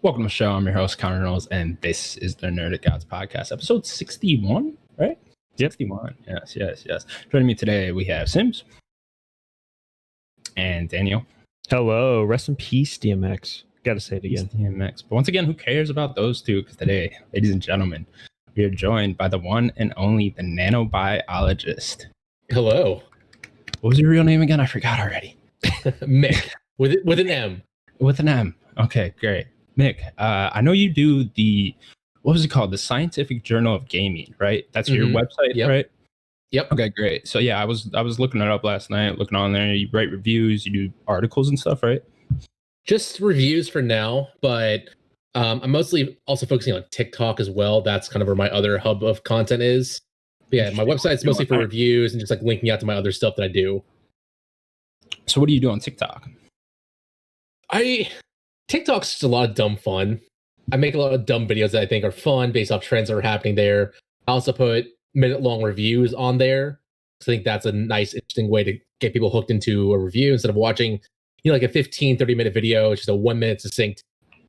Welcome to the show. I'm your host, Connor Knowles, and this is the Nerdic Gods podcast, episode 61, right? Yep. 61. Yes. Joining me today, we have Sims and Daniel. Hello. Rest in peace, DMX. Gotta say it again. DMX. But once again, who cares about those two? Because today, ladies and gentlemen, we are joined by the one and only the DaNanoBiologist. Hello. What was your real name again? I forgot already. Mick. With an M. With an M. Okay, great. Mick, I know you do what was it called? The Scientific Journal of Gaming, right? That's your website, right? Yep. Okay, great. So yeah, I was looking it up last night, looking on there. You write reviews, you do articles and stuff, right? Just reviews for now, but I'm mostly also focusing on TikTok as well. That's kind of where my other hub of content is. But yeah, my website's mostly for reviews and just like linking out to my other stuff that I do. So what do you do on TikTok? TikTok's just a lot of dumb fun. I make a lot of dumb videos that I think are fun based off trends that are happening there. I also put minute-long reviews on there. So I think that's a nice, interesting way to get people hooked into a review instead of watching, like a 15, 30-minute video. It's just a 1 minute succinct.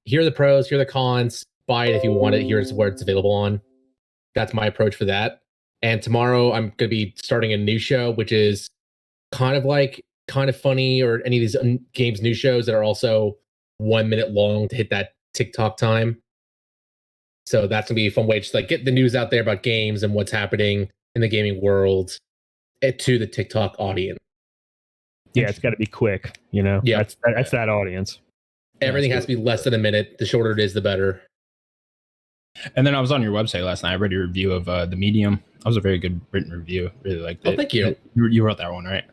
Here are the pros, here are the cons. Buy it if you want it. Here's where it's available on. That's my approach for that. And tomorrow I'm going to be starting a new show, which is kind of funny, or any of these games news shows that are also 1 minute long to hit that TikTok time. So that's gonna be a fun way to just like get the news out there about games and what's happening in the gaming world to the TikTok audience. Yeah, it's got to be quick. Yeah, that's that audience. Everything has to be less than a minute. The shorter it is, the better. And then I was on your website last night. I read your review of The Medium. That was a very good written review. Really liked it. Oh, thank you. You wrote that one, right?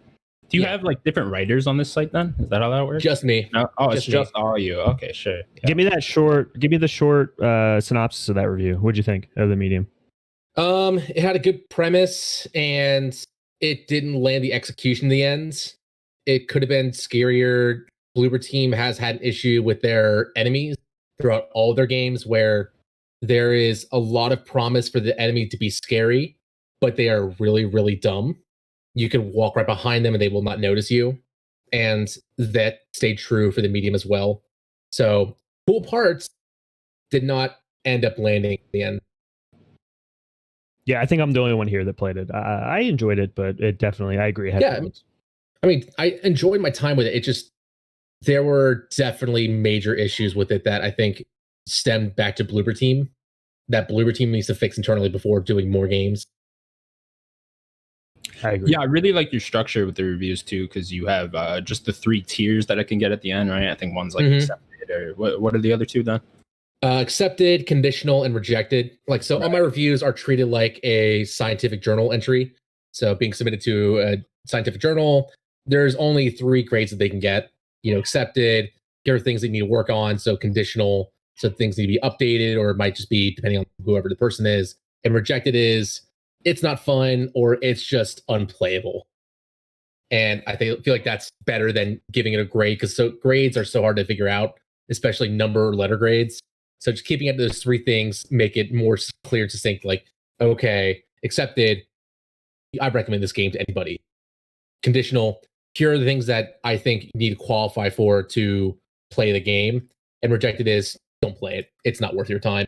Do you have like different writers on this site then? Is that how that works? Just me. No? Oh, it's just all you. Okay, sure. Yeah. Give me the short synopsis of that review. What'd you think of The Medium? It had a good premise and it didn't land the execution in the end. It could have been scarier. Bloober Team has had an issue with their enemies throughout all of their games, where there is a lot of promise for the enemy to be scary, but they are really, really dumb. You can walk right behind them and they will not notice you. And that stayed true for The Medium as well. So cool parts did not end up landing in the end. Yeah, I think I'm the only one here that played it. I enjoyed it, but it definitely, I agree. I mean, I enjoyed my time with it. There were definitely major issues with it that I think stemmed back to Bloober Team, that Bloober Team needs to fix internally before doing more games. I agree. Yeah, I really like your structure with the reviews too, because you have just the 3 tiers that I can get at the end, right? I think one's like accepted, or what are the other 2 then? Accepted, conditional, and rejected. All my reviews are treated like a scientific journal entry. So being submitted to a scientific journal, there's only 3 grades that they can get. Accepted, here are things they need to work on. So conditional, so things need to be updated, or it might just be depending on whoever the person is. And rejected is, it's not fun, or it's just unplayable. And I feel like that's better than giving it a grade, because grades are so hard to figure out, especially number or letter grades. So just keeping it to those 3 things make it more clear and succinct. Like, okay, accepted, I recommend this game to anybody. Conditional, here are the things that I think you need to qualify for to play the game. And rejected is, don't play it. It's not worth your time.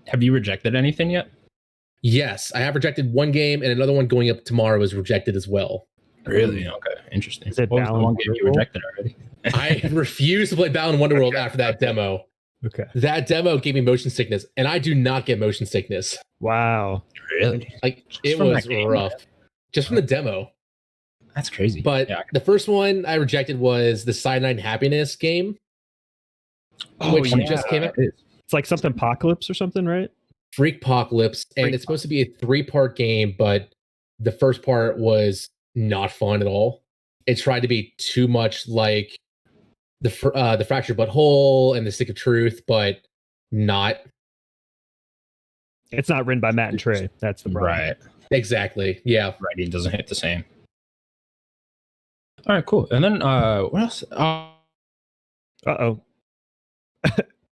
Have you rejected anything yet? Yes, I have rejected 1 game, and another one going up tomorrow is rejected as well. Really? Okay, interesting. Is it what was the one game you rejected already? I refuse to play Balan Wonderworld after that demo. Okay. That demo gave me motion sickness, and I do not get motion sickness. Wow. Really? It was rough. Just from the demo. That's crazy. But the first one I rejected was the Cyanide Happiness game, which just came out. It's like something Apocalypse or something, right? Freakpocalypse, and it's supposed to be a 3-part game, but the first part was not fun at all. It tried to be too much like the Fractured But Whole and the Stick of Truth, but not. It's not written by Matt and Trey. That's the problem. Right. Exactly. Yeah. Writing doesn't hit the same. All right, cool. And then what else? Uh-oh.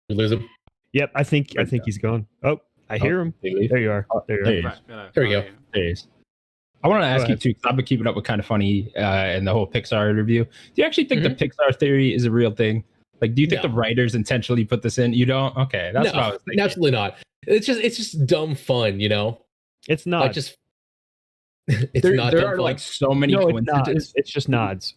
You lose him. Yep, I think he's gone. Oh, I hear him. There you are. There you are. There we go. There he is. I want to ask you too, because I've been keeping up with Kind of Funny and the whole Pixar review. Do you actually think the Pixar theory is a real thing? Like, do you think the writers intentionally put this in? You don't? Okay, that's what I was thinking. Absolutely not. It's just dumb fun, you know. It's not. Like just it's not. There are like so many coincidences. It's just nods.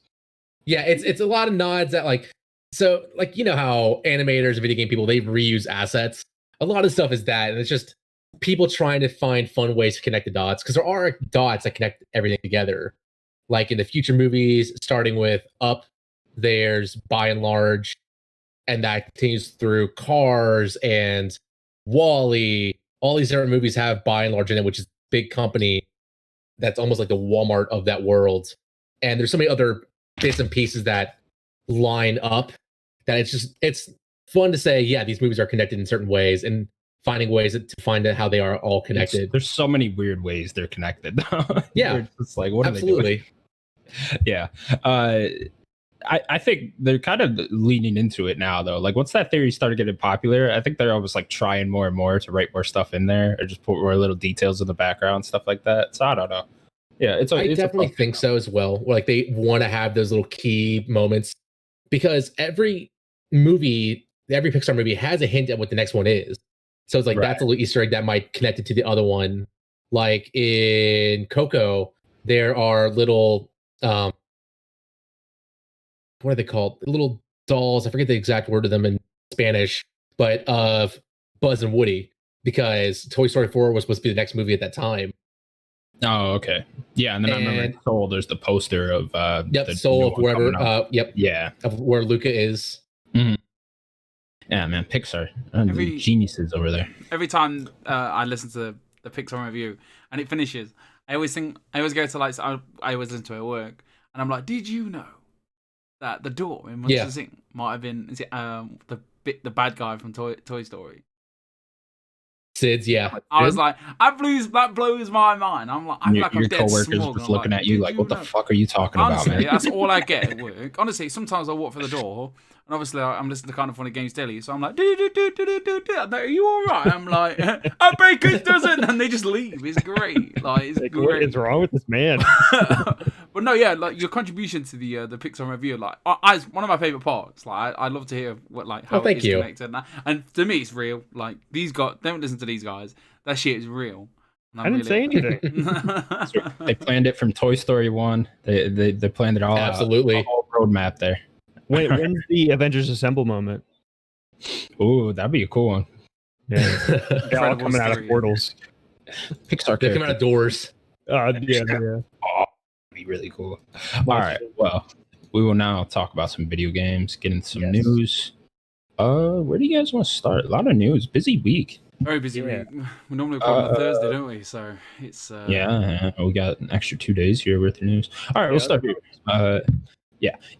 Yeah, it's a lot of nods that like. So like, you know how animators and video game people, they reuse assets. A lot of stuff is that, and it's just people trying to find fun ways to connect the dots, because there are dots that connect everything together. Like in the future movies, starting with Up, there's By and Large, and that continues through Cars and Wall-E. All these different movies have By and Large in it, which is a big company that's almost like the Walmart of that world. And there's so many other bits and pieces that line up that it's fun to say, yeah, these movies are connected in certain ways, and finding ways to find out how they are all connected. There's so many weird ways they're connected. Yeah, it's like, what absolutely. are they doing? Yeah. I think they're kind of leaning into it now, though. Like, once that theory started getting popular, I think they're always like trying more and more to write more stuff in there, or just put more little details in the background, stuff like that. So I don't know. Yeah, I definitely think so as well. Like, they want to have those little key moments, because every Pixar movie has a hint at what the next one is. So it's like, that's a little Easter egg that might connect it to the other one. Like in Coco, there are little what are they called? Little dolls. I forget the exact word of them in Spanish, but of Buzz and Woody, because Toy Story 4 was supposed to be the next movie at that time. Oh, okay. Yeah, and then I remember in Soul, there's the poster of the Soul of wherever of where Luca is. Mm-hmm. Yeah, man, Pixar, geniuses over there. Every time I listen to the Pixar review and it finishes, I always go to like, I always listen to it at work, and I'm like, did you know that the door in Monsters Inc. might have been the bad guy from Toy Story? Sid's, yeah. I was like, that blows my mind. I'm like, I feel like I'm your dead coworkers smug. just looking at you like, what the fuck are you talking Honestly, about, man? That's all I get at work. Honestly, sometimes I walk through the door, and obviously I'm listening to Kind of Funny Games Daily, so I'm like, are you all right? I'm like, our Baker's doesn't, and they just leave. It's great. Like, it's great. What is wrong with this man? But no, yeah, like your contribution to the Pixar review, like, one of my favorite parts. Like, I love to hear how it's connected, and to me, it's real. Like, don't listen to these guys. That shit is real. I didn't say anything. They planned it from Toy Story 1. They planned it all out. Absolutely. A whole roadmap there. When's the Avengers Assemble moment? Ooh, that'd be a cool one. Yeah, they're all coming out of portals. Pixar. They're coming out of doors. Yeah. Oh, that'd be really cool. All right. Well, we will now talk about some video games, get into some news. Where do you guys want to start? A lot of news. Busy week. Very busy week. We normally record on a Thursday, don't we? So it's we got an extra 2 days here worth of news. All right, we'll start here.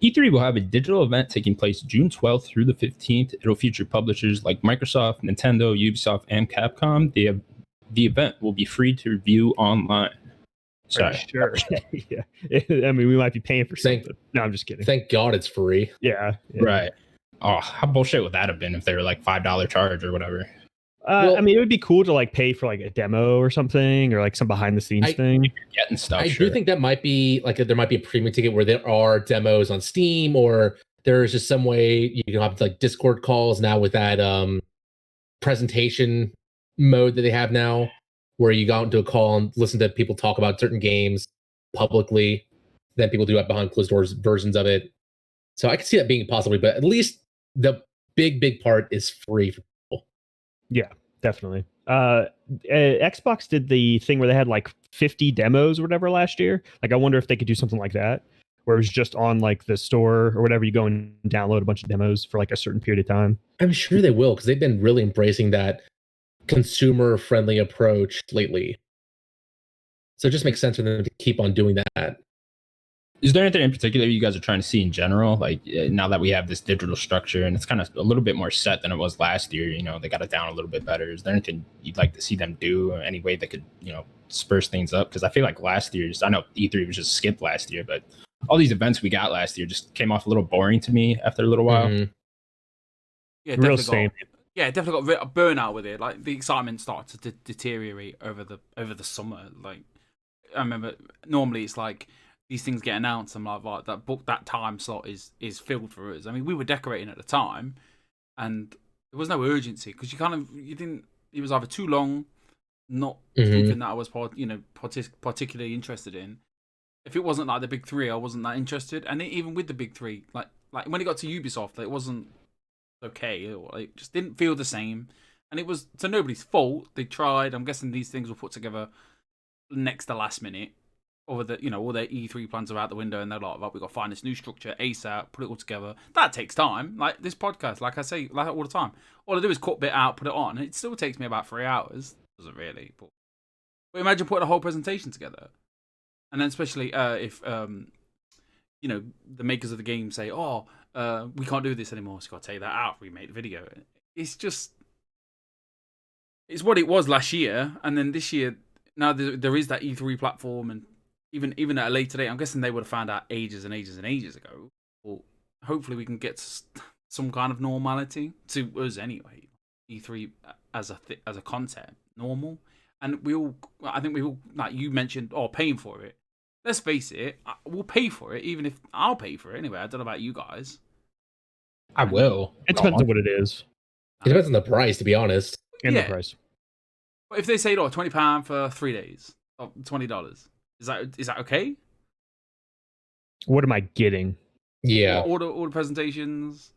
E3 will have a digital event taking place June 12th through the 15th. It'll feature publishers like Microsoft, Nintendo, Ubisoft, and Capcom. The event will be free to view online. Sorry. Sure. Yeah. I mean, we might be paying for something. No, I'm just kidding. Thank God it's free. Yeah. Right. Oh, how bullshit would that have been if they were like $5 charge or whatever? I mean, it would be cool to like pay for like a demo or something, or like some behind the scenes thing. Getting stuff. I do think that might be like there might be a premium ticket where there are demos on Steam, or there's just some way you can have like Discord calls now with that presentation mode that they have now, where you go out into a call and listen to people talk about certain games publicly. Then people do have behind closed doors versions of it. So I can see that being possibly, but at least the big part is free for people. Yeah, definitely. Xbox did the thing where they had like 50 demos or whatever last year. Like, I wonder if they could do something like that, where it was just on like the store or whatever. You go and download a bunch of demos for like a certain period of time. I'm sure they will, because they've been really embracing that consumer-friendly approach lately. So it just makes sense for them to keep on doing that. Is there anything in particular you guys are trying to see in general? Like, now that we have this digital structure and it's kind of a little bit more set than it was last year, you know, they got it down a little bit better. Is there anything you'd like to see them do, or any way that could, you know, spruce things up? Because I feel like last year's, I know E3 was just skipped last year, but all these events we got last year just came off a little boring to me after a little while. Mm-hmm. Yeah, real same. Definitely got a burnout with it. Like, the excitement started to deteriorate over the summer. Like, I remember normally it's like these things get announced, I'm like, right, that time slot is filled for us. I mean, we were decorating at the time, and there was no urgency because you didn't. It was either too long, not something that I was particularly interested in. If it wasn't like the big three, I wasn't that interested. And even with the big three, like when it got to Ubisoft, it wasn't okay. It just didn't feel the same. And it was to nobody's fault. They tried. I'm guessing these things were put together next to last minute. Or all their E3 plans are out the window, and they're like, right, we've got to find this new structure ASAP, put it all together. That takes time. Like this podcast, like I say, like all the time. All I do is cut a bit out, put it on. It still takes me about 3 hours. Doesn't really. But imagine putting a whole presentation together. And then especially if, the makers of the game say, we can't do this anymore, so you've got to take that out, remake the video. It's what it was last year. And then this year, now there is that E3 platform, and even at a later date, I'm guessing they would have found out ages and ages and ages ago. Well, hopefully we can get some kind of normality to us anyway. E3 as a concept, normal, and I think we all, like you mentioned, paying for it. Let's face it, we'll pay for it, even if I'll pay for it anyway. I don't know about you guys. I will. It depends on what it is. It depends on the price, to be honest. And the price. But if they say, £20 for 3 days, or $20. Is that okay? What am I getting? Yeah. All the presentations.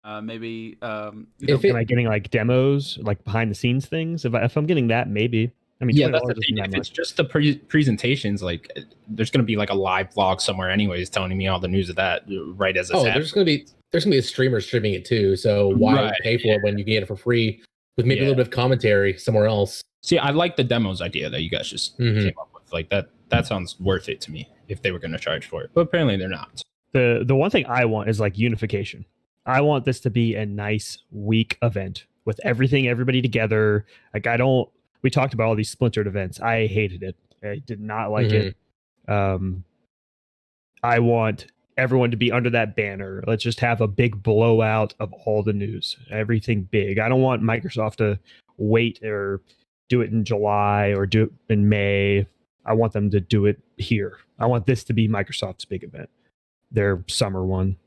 Maybe. Am I getting like demos, like behind the scenes things? If I'm getting that, maybe. I mean, yeah, that's the thing. If it's just the presentations, like there's going to be like a live vlog somewhere, anyways, telling me all the news of that right as it's happening. There's going to be a streamer streaming it too. So why pay for it when you can get it for free with maybe a little bit of commentary somewhere else? See, I like the demos idea that you guys just came up with. Like that sounds worth it to me if they were going to charge for it, but apparently they're not. The one thing I want is like unification. I want this to be a nice week event with everybody together. Like we talked about all these splintered events. I hated it. I did not like it. I want everyone to be under that banner. Let's just have a big blowout of all the news, everything big. I don't want Microsoft to wait or do it in July or do it in May. I want them to do it here. I want this to be Microsoft's big event, their summer one.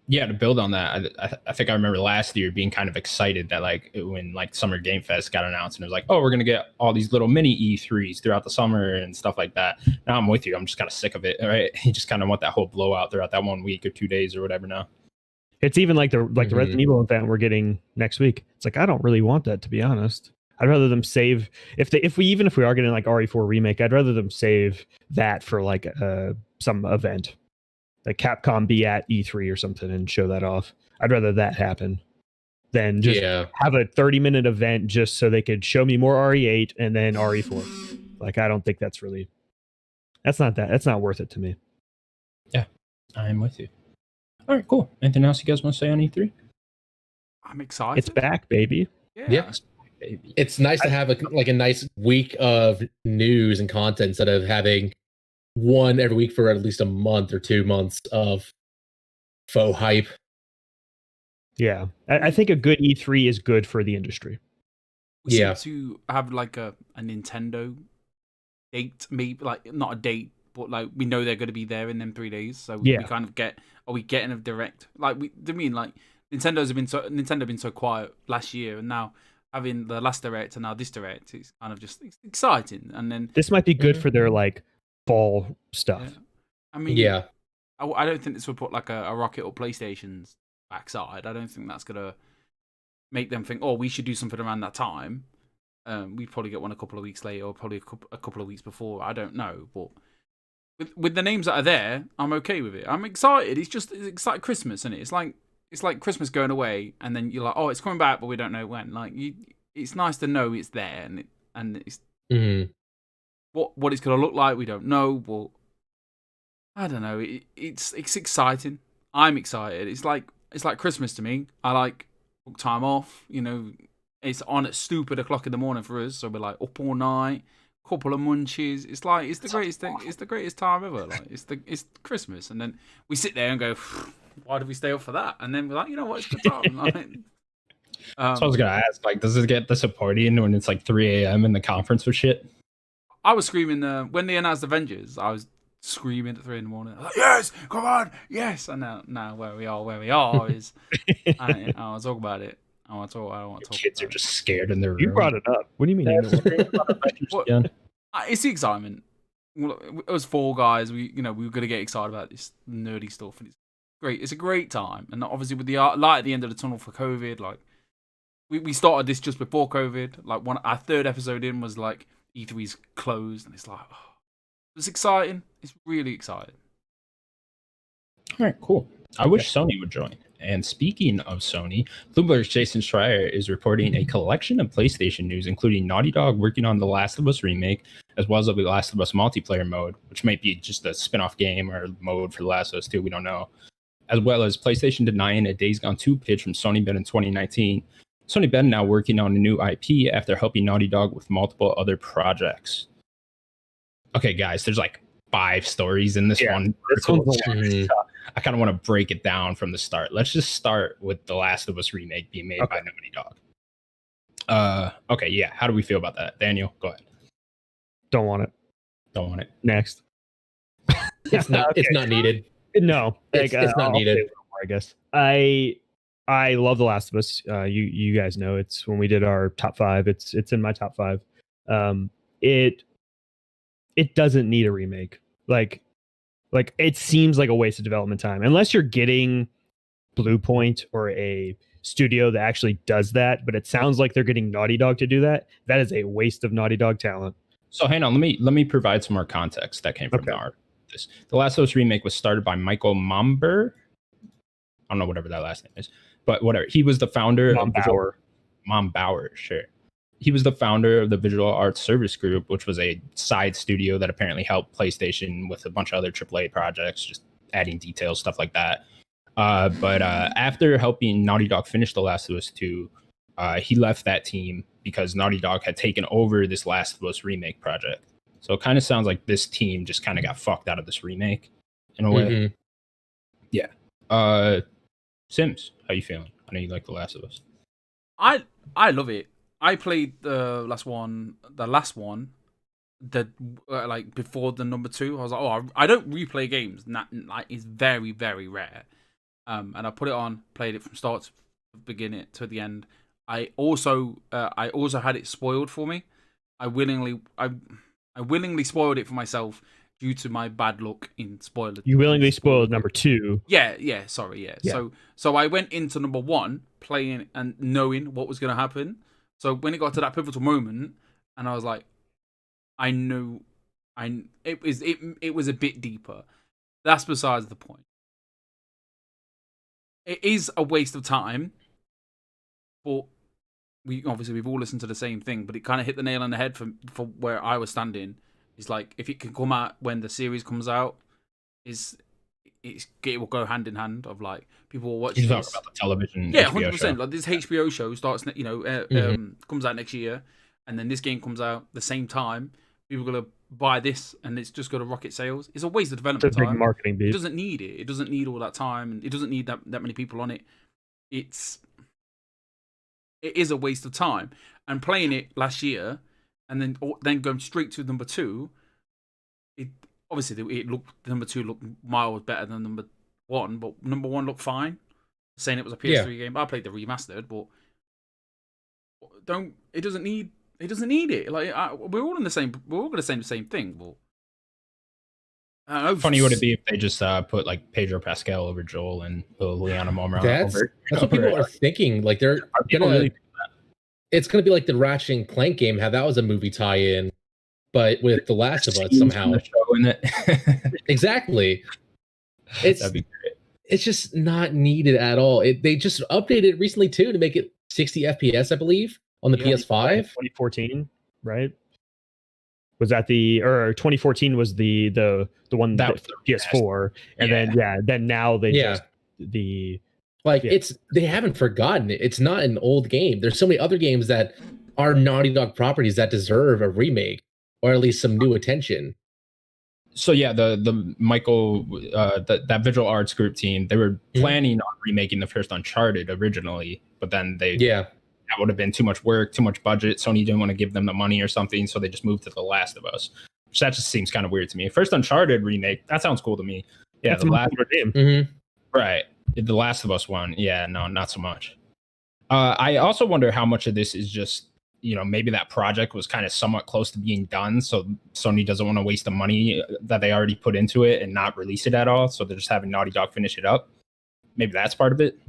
Yeah, to build on that, I think I remember last year being kind of excited that when Summer Game Fest got announced and it was like, we're going to get all these little mini E3s throughout the summer and stuff like that. Now I'm with you. I'm just kind of sick of it, right? You just kind of want that whole blowout throughout that 1 week or 2 days or whatever now. It's even like the Resident Evil event we're getting next week. It's like, I don't really want that, to be honest. I'd rather them save if we are getting like RE4 remake, I'd rather them save that for like some event. Like Capcom be at E3 or something and show that off. I'd rather that happen than just have a 30-minute event just so they could show me more RE8 and then RE4. Like, I don't think that's not worth it to me. Yeah, I'm with you. All right, cool. Anything else you guys want to say on E3? I'm excited. It's back, baby. Yeah. It's nice to have a nice week of news and content instead of having one every week for at least a month or 2 months of faux hype. Yeah, I think a good E3 is good for the industry. We seem to have like a Nintendo date, maybe like not a date, but like we know they're going to be there in them 3 days. So we kind of are we getting a direct? Like Nintendo's been so quiet last year, and now having the last direct and now this direct, it's kind of just exciting. And then this might be good for their like fall stuff. Yeah. I mean, I don't think this would put like a rocket or PlayStation's backside. I don't think that's gonna make them think, we should do something around that time. We probably get one a couple of weeks later, or probably a couple of weeks before. I don't know, but with the names that are there, I'm okay with it. I'm excited. It's like Christmas, isn't it? It's like Christmas going away, and then you're like, it's coming back, but we don't know when. Like it's nice to know it's there, and it's. What it's gonna look like, we don't know, but I don't know. It's exciting. I'm excited. It's like Christmas to me. I like book time off. It's on at stupid o'clock in the morning for us, so we're like up all night, couple of munchies. It's like it's the greatest thing. It's the greatest time ever. Like it's Christmas, and then we sit there and go, why did we stay up for that? And then we're like, what? It's good time. Like, so I was gonna ask, like, does it get disappointing when it's like 3 a.m. in the conference or shit? I was screaming when they announced Avengers. I was screaming at 3 in the morning. Like, yes, come on, yes. And now where we are is I want to talk about it. I want to talk. Kids are just scared in their room. You brought it up. What do you mean? Well, it's the excitement. It was Fall Guys. We were gonna get excited about this nerdy stuff, and it's great. It's a great time, and obviously with the light at the end of the tunnel for COVID, like we started this just before COVID. Like our third episode in was like E3's closed, and it's like it's exciting. It's really exciting. All right, cool. I wish Sony would join. And speaking of Sony, Bloomberg's Jason Schreier is reporting a collection of PlayStation news, including Naughty Dog working on The Last of Us remake, as well as the Last of Us multiplayer mode, which might be just a spin-off game or mode for The Last of Us 2, we don't know. As well as PlayStation denying a Days Gone 2 pitch from Sony Ben in 2019. Sony Ben now working on a new IP after helping Naughty Dog with multiple other projects. Okay, guys, there's like 5 stories in this one. I kind of want to break it down from the start. Let's just start with The Last of Us remake being made by Naughty Dog. Okay, yeah. How do we feel about that? Daniel, go ahead. Don't want it. Don't want it. Next. It's not needed. No, it's not needed. I guess I love The Last of Us. You guys know it's when we did our top 5. It's in my top 5. It doesn't need a remake. Like it seems like a waste of development time unless you're getting Blue Point or a studio that actually does that. But it sounds like they're getting Naughty Dog to do that. That is a waste of Naughty Dog talent. So hang on, let me provide some more context that came from the art. The Last of Us remake was started by Michael Momber. I don't know whatever that last name is, but whatever. He was the founder of Mom Bauer, sure. He was the founder of the Visual Arts Service Group, which was a side studio that apparently helped PlayStation with a bunch of other AAA projects, just adding details, stuff like that. But after helping Naughty Dog finish The Last of Us 2, he left that team because Naughty Dog had taken over this Last of Us remake project. So it kind of sounds like this team just kind of got fucked out of this remake in a way. Mm-hmm. Yeah. Sims, how you feeling? I know you like The Last of Us. I love it. I played the last one, like before the number 2. I was like, I don't replay games. That like is very, very rare. And I put it on, played it from start to beginning to the end. I also had it spoiled for me. I willingly spoiled it for myself due to my bad luck in spoilers. You willingly spoiled number 2. Yeah. Sorry, yeah. So I went into number 1 playing and knowing what was going to happen. So when it got to that pivotal moment, and I was like, I knew, it was a bit deeper. That's besides the point. It is a waste of time, but we've all listened to the same thing. But it kind of hit the nail on the head for where I was standing. It's like if it can come out when the series comes out, it will go hand in hand. Of like people will watch. You talk about the television. Yeah, 100%. Like this HBO show starts, comes out next year, and then this game comes out the same time. People are gonna buy this, and it's just gonna rocket sales. It's a waste of development time. Marketing beat. It doesn't need it. It doesn't need all that time, and it doesn't need that many people on it. It is a waste of time. And playing it last year, and then going straight to number 2. Obviously, number 2 looked miles better than number 1, but number 1 looked fine. Saying it was a PS3 game, I played the remastered, but it doesn't need it. Like we're all going to say the same thing. But how funny would it be if they just put like Pedro Pascal over Joel and Liliana Momra? That's what people are thinking. Like they're gonna. It's gonna be like the Ratchet and Clank game. How that was a movie tie-in. But with The Last of Us somehow. In it. Exactly. That'd be great. It's just not needed at all. They just updated it recently too to make it 60 FPS, I believe, on the PS5. 2014, right? Was that 2014 was the one that was PS4, and then now they just they haven't forgotten it. It's not an old game. There's so many other games that are Naughty Dog properties that deserve a remake. Or at least some new attention. So yeah, the Michael that Visual Arts Group team, they were planning on remaking the first Uncharted originally, but then that would have been too much work, too much budget. Sony didn't want to give them the money or something, so they just moved to The Last of Us. which that just seems kind of weird to me. First Uncharted remake, that sounds cool to me. Yeah, That's the a last game. right, the Last of Us one. Yeah, no, not so much. I also wonder how much of this is just, maybe that project was kind of somewhat close to being done, so Sony doesn't want to waste the money that they already put into it and not release it at all. So they're just having Naughty Dog finish it up. Maybe that's part of it.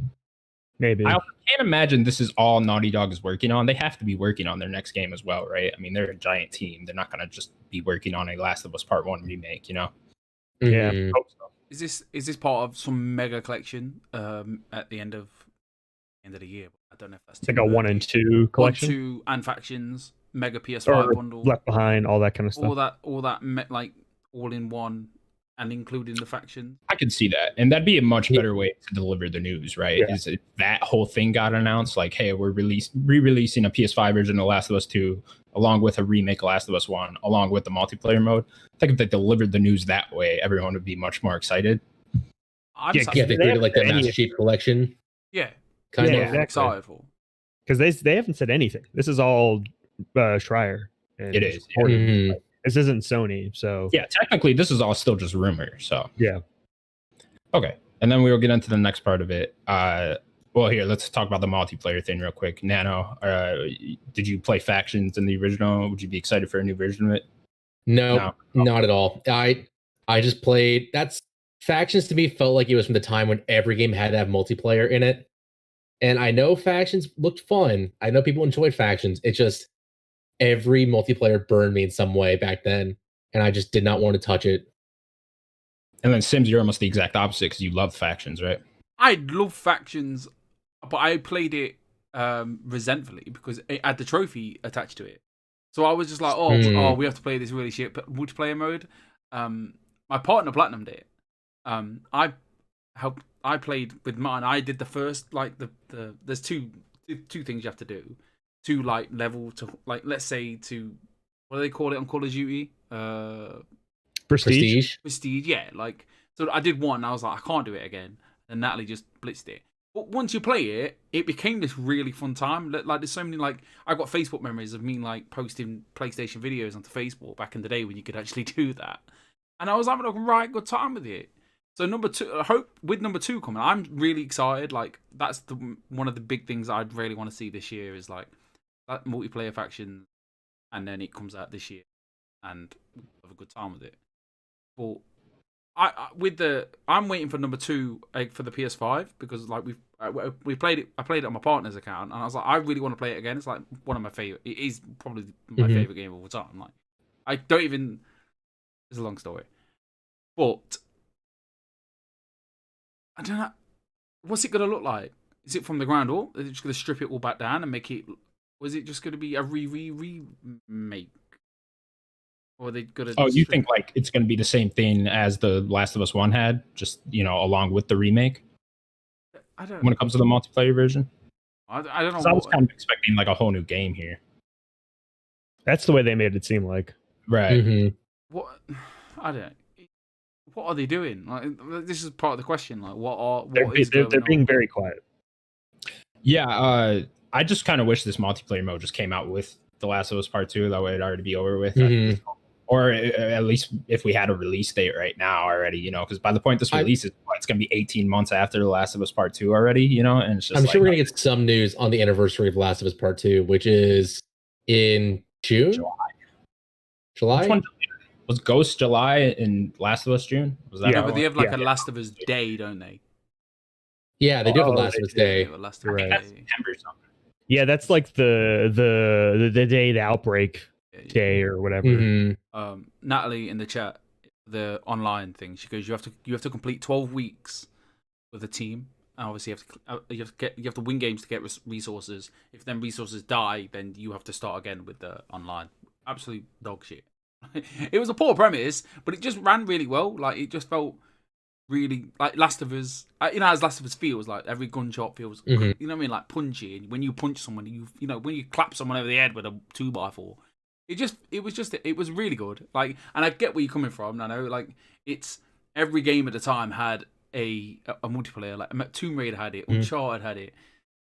Maybe. I can't imagine this is all Naughty Dog is working on. They have to be working on their next game as well, right? I mean, they're a giant team. They're not going to just be working on a Last of Us Part 1 remake, Yeah. Hope so. Is this part of some mega collection at the end of the year? I don't know if that's like a 1 and 2 collection. 1, 2, and factions, mega PS5 or bundle, Left Behind, all that kind of stuff. all that like all in one, and including the faction. I could see that, and that'd be a much better way to deliver the news, right? Yeah. Is if that whole thing got announced, like, hey, we're re-releasing a PS5 version of Last of Us 2, along with a remake of Last of Us 1, along with the multiplayer mode. I think if they delivered the news that way, everyone would be much more excited. They created like the Master Chief collection. Yeah, kind of exactly. excited for. Because they haven't said anything. This is all Schreier. It is. This isn't Sony, so Yeah, technically, this is all still just rumor. So yeah. Okay, and then we'll get into the next part of it. Well, here, let's talk about the multiplayer thing real quick. Nano, did you play Factions in the original? Would you be excited for a new version of it? No, not at all. I just played. Factions to me felt like it was from the time when every game had to have multiplayer in it. And I know Factions looked fun. I know people enjoyed Factions. It's just every multiplayer burned me in some way back then, and I just did not want to touch it. And then Sims, you're almost the exact opposite because you love Factions, right? I love Factions, but I played it resentfully because it had the trophy attached to it. So I was just like, we have to play this really shit multiplayer mode. My partner platinumed it. I played with mine. I did the first, like there's two things you have to do to like level to, like, let's say to, what do they call it on Call of Duty? Prestige. Yeah. Like, so I did one and I was like, I can't do it again. And Natalie just blitzed it. But once you play it, it became this really fun time. Like, there's so many, like, I got Facebook memories of me like posting PlayStation videos onto Facebook back in the day when you could actually do that. And I was having a right good time with it. So number 2, I hope with number 2 coming, I'm really excited. Like, that's one of the big things I'd really want to see this year is like that multiplayer faction, and then it comes out this year, and we'll have a good time with it. But I'm waiting for number 2 for the PS5 because like we played it. I played it on my partner's account, and I was like, I really want to play it again. It's like one of my favorite. It is probably my favorite game of all time. Like, I don't even. It's a long story, but I don't know. What's it going to look like? Is it from the ground up? Are they just going to strip it all back down and make it? Or is it just going to be a remake? Or are they going to? Oh, you think like it's going to be the same thing as the Last of Us 1 had, just along with the remake? I don't. When it comes to the multiplayer version, I don't know. So I was kind of expecting like a whole new game here. That's the way they made it seem like. Right. What? I don't. What are they doing? Like, this is part of the question. Like, they're being very quiet. Yeah, I just kind of wish this multiplayer mode just came out with The Last of Us Part 2. That way it'd already be over with. Or at least if we had a release date right now already, because by the point this releases, it's going to be 18 months after The Last of Us Part 2 already, and it's just I'm sure we're going to get some news on the anniversary of Last of Us Part 2, which is in June? July? Which one was Ghost July and Last of Us June? Was that? Yeah, but they have like a Last of Us Day, don't they? Yeah, they do have a Last of Us Day. That's September something. Yeah, that's like the day the outbreak day or whatever. Natalie in the chat, the online thing, she goes, you have to complete 12 weeks with a team. And obviously you have to win games to get resources. If then resources die, then you have to start again with the online. Absolute dog shit. It was a poor premise, but it just ran really well. Like, it just felt really like Last of Us. As Last of Us feels, like every gunshot feels, you know what I mean, like punchy. And when you punch someone, when you clap someone over the head with a 2x4, it was really good. Like, and I get where you're coming from. I know, like, it's every game at the time had a multiplayer. Like Tomb Raider had it, Uncharted had it.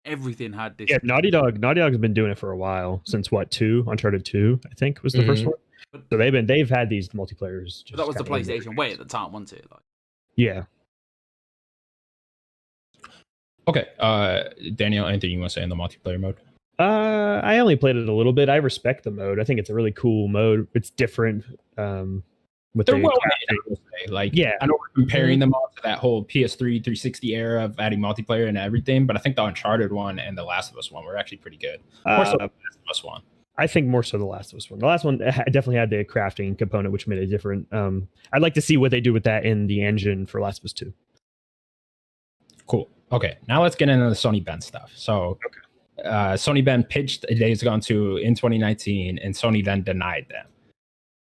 Everything had this. Yeah, Naughty Dog's been doing it for a while, since Uncharted 2, I think was the first one. So they've had these multiplayers. But that was the PlayStation way at the time, wasn't it? Like, yeah. Okay, Daniel, anything you want to say in the multiplayer mode? I only played it a little bit. I respect the mode. I think it's a really cool mode. It's different. With They're the well made, I will say. Like, yeah, I know we're comparing them all to that whole PS3 360 era of adding multiplayer and everything, but I think the Uncharted one and the Last of Us one were actually pretty good. More so the Last of Us one. I think more so the Last of Us one. The last one definitely had the crafting component, which made it different. I'd like to see what they do with that in the engine for Last of Us 2. Cool. Okay, now let's get into the Sony Ben stuff. So, Sony Ben pitched Days Gone 2 in 2019, and Sony then denied them.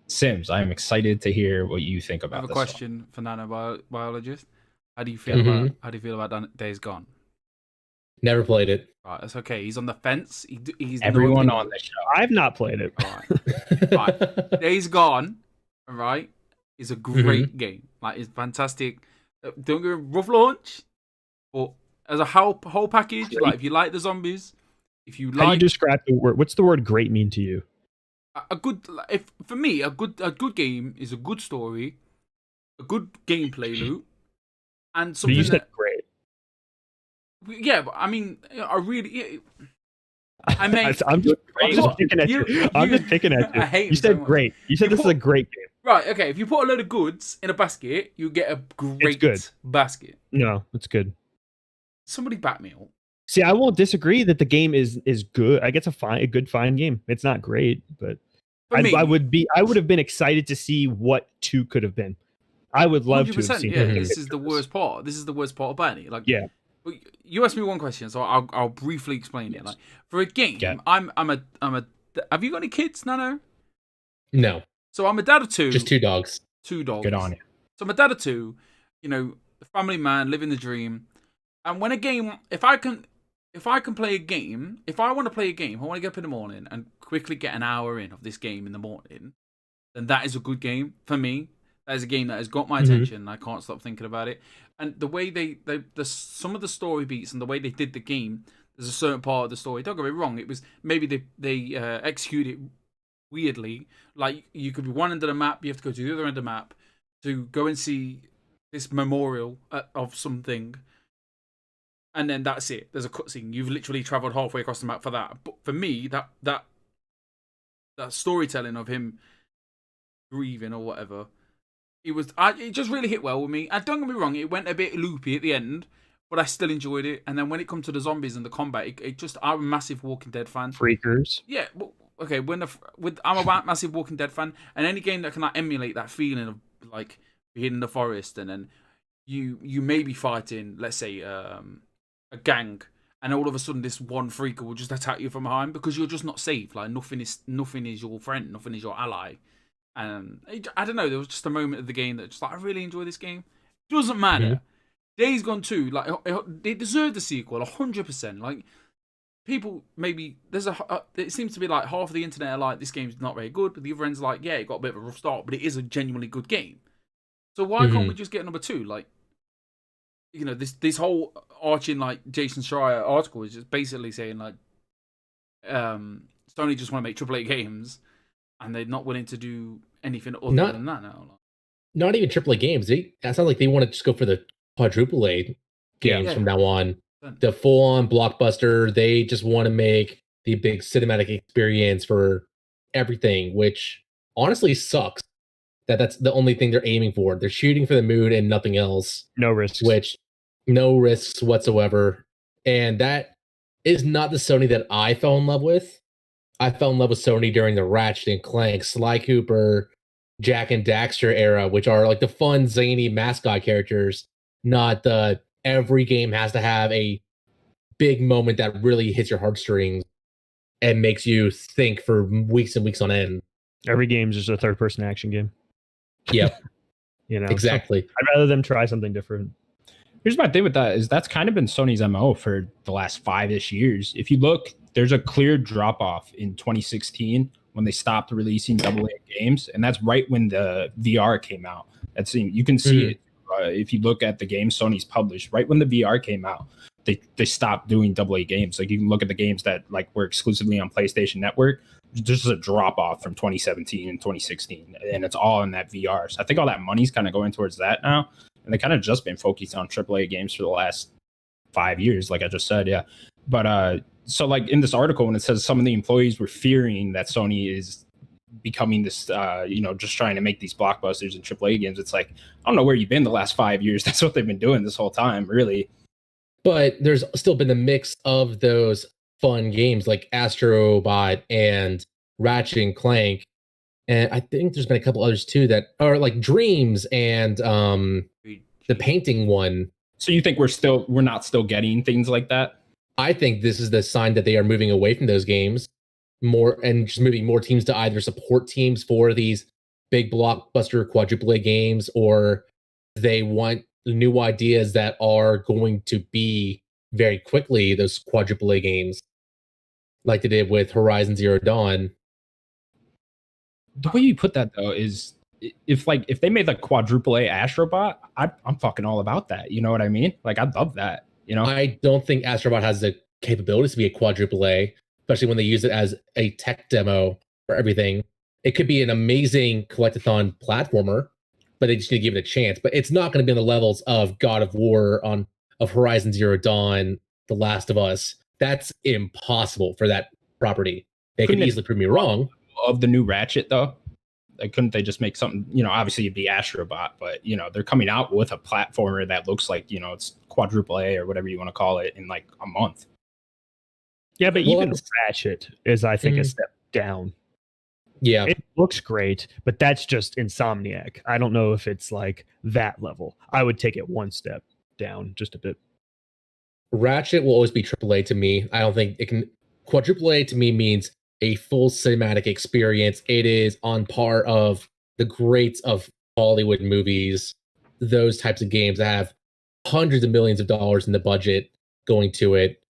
Sims, I am excited to hear what you think about I have a this question for NaNoBiologist. How do you feel about Days Gone? Never played it. Right, that's okay. He's on the fence. He's Everyone on the show. I've not played it. Right. Days Gone, right, is a great game. Like, it's fantastic. Don't get rough launch, but as a whole package, like if you like the zombies, if you like, how do you describe the word? What's the word "great" mean to you? For me, a good game is a good story, a good gameplay loop, and something. But you said great. Yeah, but I mean, I really. I mean, I'm just picking at you. I'm just picking at you. I hate you said so great. You said this is a great game. Right, okay. If you put a load of goods in a basket, you get a great basket. No, it's good. Somebody back me up. See, I won't disagree that the game is good. I guess a good fine game. It's not great, but I would have been excited to see what 2 could have been. I would love to have seen. Yeah, this is the worst part. This is the worst part about it. Like, yeah. You asked me one question, so I'll briefly explain it. Like, for a game, I'm a. Have you got any kids, Nano? No. So I'm a dad of 2. Just 2 dogs. 2 dogs. Good on you. So I'm a dad of 2. You know, family man, living the dream. And when a game, if I can play a game, if I want to play a game, I want to get up in the morning and quickly get an hour in of this game in the morning, then that is a good game for me. That is a game that has got my attention. I can't stop thinking about it. And the way some of the story beats and the way they did the game, there's a certain part of the story. Don't get me wrong. It was maybe they execute it weirdly. Like, you could be one end of the map, you have to go to the other end of the map to go and see this memorial of something. And then that's it. There's a cutscene. You've literally traveled halfway across the map for that. But for me, that storytelling of him grieving or whatever, it just really hit well with me. And don't get me wrong, it went a bit loopy at the end, but I still enjoyed it. And then when it comes to the zombies and the combat, I'm a massive Walking Dead fan. Freakers. Yeah. Well, okay. I'm a massive Walking Dead fan, and any game that can like emulate that feeling of like being in the forest and then you may be fighting, let's say, a gang, and all of a sudden this one freaker will just attack you from behind because you're just not safe. Like, nothing is your friend, nothing is your ally. And I don't know, there was just a moment of the game that just like, I really enjoy this game. Doesn't matter. Days Gone 2, like, it deserved a sequel 100%. Like, people maybe it seems to be like half of the internet are like, this game's not very good, but the other end's like, yeah, it got a bit of a rough start, but it is a genuinely good game. So why can't we just get number 2? Like, you know, this whole arching like Jason Schreier article is just basically saying like, Sony just want to make AAA games, and they're not willing to do anything other than that now. Not even AAA games. That sounds like they want to just go for the quadruple A games from now on. The full-on blockbuster. They just want to make the big cinematic experience for everything, which honestly sucks. That's the only thing they're aiming for. They're shooting for the moon and nothing else. No risks. No risks whatsoever. And that is not the Sony that I fell in love with. I fell in love with Sony during the Ratchet and Clank, Sly Cooper, Jack and Daxter era, which are like the fun, zany mascot characters, not the every game has to have a big moment that really hits your heartstrings and makes you think for weeks and weeks on end. Every game's just a third-person action game. Yep. You know, exactly. So I'd rather them try something different. Here's my thing with that is that's kind of been Sony's MO for the last 5-ish years. If you look, there's a clear drop-off in 2016 when they stopped releasing AA games, and that's right when the VR came out. You can see it if you look at the games Sony's published. Right when the VR came out, they stopped doing AA games. Like, you can look at the games that like were exclusively on PlayStation Network. just a drop off from 2017 and 2016, and it's all in that VR. So I think all that money's kind of going towards that now, and they kind of just been focused on AAA games for the last 5 years, like I just said, yeah. But so like in this article, when it says some of the employees were fearing that Sony is becoming this, just trying to make these blockbusters and AAA games, it's like, I don't know where you've been the last 5 years. That's what they've been doing this whole time, really. But there's still been a mix of those fun games like Astrobot and Ratchet and Clank, and I think there's been a couple others too that are like Dreams and the painting one. So you think we're not still getting things like that? I think this is the sign that they are moving away from those games more and just moving more teams to either support teams for these big blockbuster quadruple A games, or they want new ideas that are going to be very quickly those quadruple A games, like they did with Horizon Zero Dawn. The way you put that though is if they made like quadruple A Astrobot, I'm fucking all about that. You know what I mean? Like I'd love that. You know, I don't think Astrobot has the capabilities to be a quadruple A, especially when they use it as a tech demo for everything. It could be an amazing collectathon platformer, but they just need to give it a chance. But it's not going to be on the levels of God of War, of Horizon Zero Dawn, The Last of Us. That's impossible for that property. They could easily prove me wrong. Of the new Ratchet though, like, couldn't they just make something? Obviously it'd be Astrobot, but they're coming out with a platformer that looks like it's quadruple A or whatever you want to call it in like a month. Yeah, but even Ratchet is, I think, a step down. Yeah, it looks great, but that's just Insomniac. I don't know if it's like that level. I would take it one step down, just a bit. Ratchet will always be AAA to me. I don't think it can. Quadruple A to me means a full cinematic experience. It is on par of the greats of Hollywood movies. Those types of games that have hundreds of millions of dollars in the budget going to it.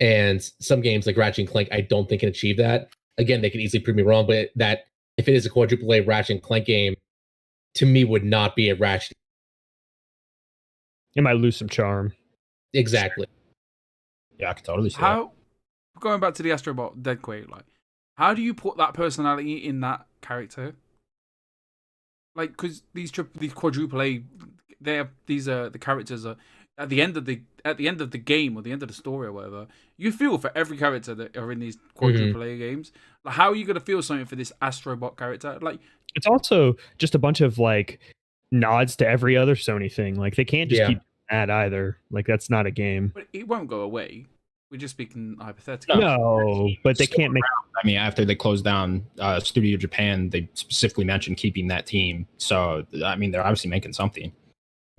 And some games like Ratchet and Clank, I don't think can achieve that. Again, they can easily prove me wrong, but that if it is a quadruple A Ratchet and Clank game, to me would not be a Ratchet. It might lose some charm. Exactly. Yeah, I can totally see that. Going back to the Astrobot Deadquake, like, how do you put that personality in that character? Like, because these quadruple A, the characters are at the end of the game or the end of the story or whatever. You feel for every character that are in these quadruple A games. Like, how are you gonna feel something for this Astrobot character? Like, it's also just a bunch of like nods to every other Sony thing. Like, they can't just keep that either. Like, that's not a game. But it won't go away. We're just speaking hypothetically. No, but they can't make. I mean, after they closed down Studio Japan, they specifically mentioned keeping that team. So, I mean, they're obviously making something.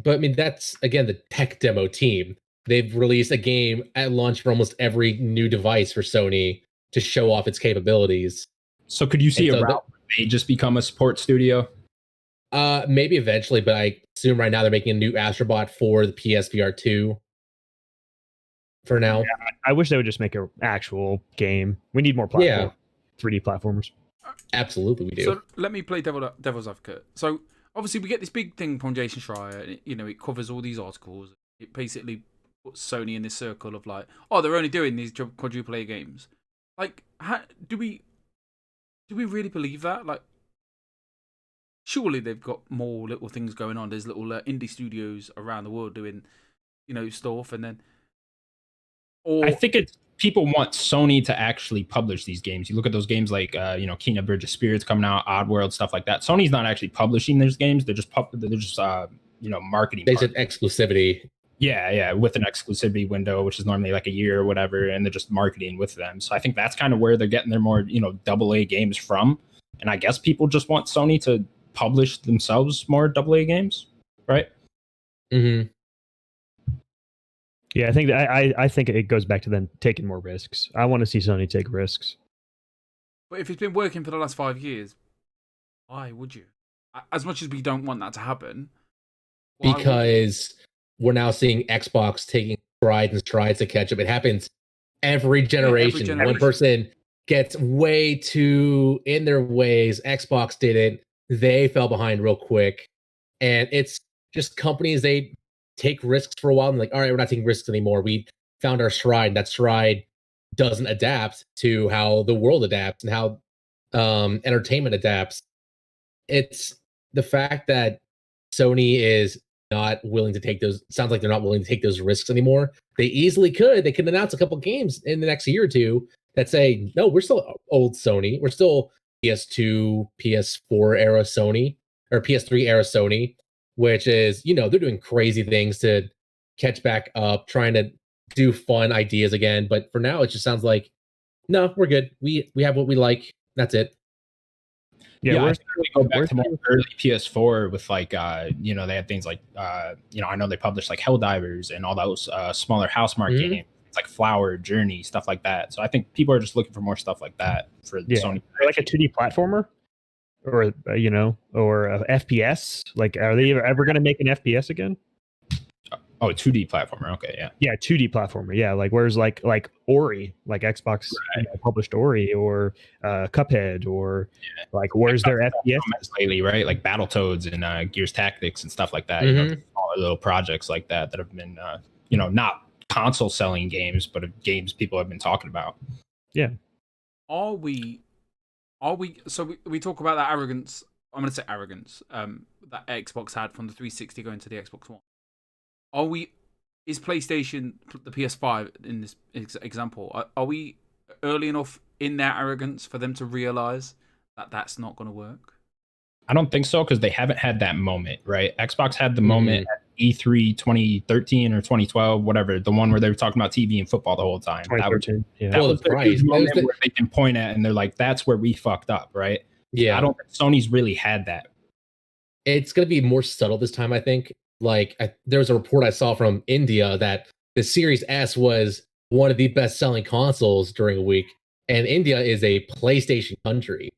But I mean, that's again the tech demo team. They've released a game at launch for almost every new device for Sony to show off its capabilities. So, could you see a route where they just become a support studio? Maybe eventually, but I assume right now they're making a new Astrobot for the PSVR 2. For now, yeah, I wish they would just make an actual game. We need more 3D platformers. Absolutely, we do. So let me play devil's advocate. So obviously we get this big thing from Jason Schreier, and it covers all these articles. It basically puts Sony in this circle of like, oh, they're only doing these quadruple A games. Like, do we really believe that? Like, surely they've got more little things going on. There's little indie studios around the world doing, stuff, and then. I think it's people want Sony to actually publish these games. You look at those games like Kena Bridge of Spirits coming out, Oddworld, stuff like that. Sony's not actually publishing those games. They're just marketing. They said exclusivity. Yeah, with an exclusivity window, which is normally like a year or whatever, and they're just marketing with them. So I think that's kind of where they're getting their more AA games from. And I guess people just want Sony to publish themselves more AA games, right? Mm-hmm. Yeah, I think it goes back to them taking more risks. I want to see Sony take risks. But if it's been working for the last 5 years, why would you? As much as we don't want that to happen. Because we're now seeing Xbox taking strides to catch up. It happens every generation. One person gets way too in their ways. Xbox did it. They fell behind real quick. And it's just companies, they take risks for a while and like, all right, we're not taking risks anymore. We found our stride. That stride doesn't adapt to how the world adapts and how entertainment adapts. It's the fact that Sony is not willing to take those. Sounds like they're not willing to take those risks anymore. They easily could. They could announce a couple games in the next year or two that say, no, we're still old Sony. We're still PS2, PS4 era Sony, or PS3 era Sony, which is, they're doing crazy things to catch back up, trying to do fun ideas again. But for now, it just sounds like, no, we're good. We have what we like. That's it. Yeah, I think we go back to more early PS4 with like, they had things like, I know they published like Helldivers and all those smaller Housemarque games. It's like Flower, Journey, stuff like that. So I think people are just looking for more stuff like that for Sony. Like a 2D platformer, or or a FPS. Like, are they ever going to make an FPS again? Oh, 2D platformer. Okay, yeah. Yeah, 2D platformer. Yeah, like where's like Ori, like Xbox published Ori, or Cuphead, or like where's their FPS lately, right? Like Battletoads and Gears Tactics and stuff like that. Smaller little projects like that have been, not console selling games, but games people have been talking about. Yeah. Are we? So we talk about that arrogance. I'm going to say arrogance. That Xbox had from the 360 going to the Xbox One. Is PlayStation, the PS5 in this example, are we early enough in their arrogance for them to realize that that's not going to work? I don't think so, because they haven't had that moment, right? Xbox had the moment at E3 2013 or 2012, whatever, the one where they were talking about TV and football the whole time. That was the huge moment where they can point at and they're like, that's where we fucked up, right? Yeah. I don't think Sony's really had that. It's going to be more subtle this time, I think. Like, there was a report I saw from India that the Series S was one of the best-selling consoles during a week, and India is a PlayStation country.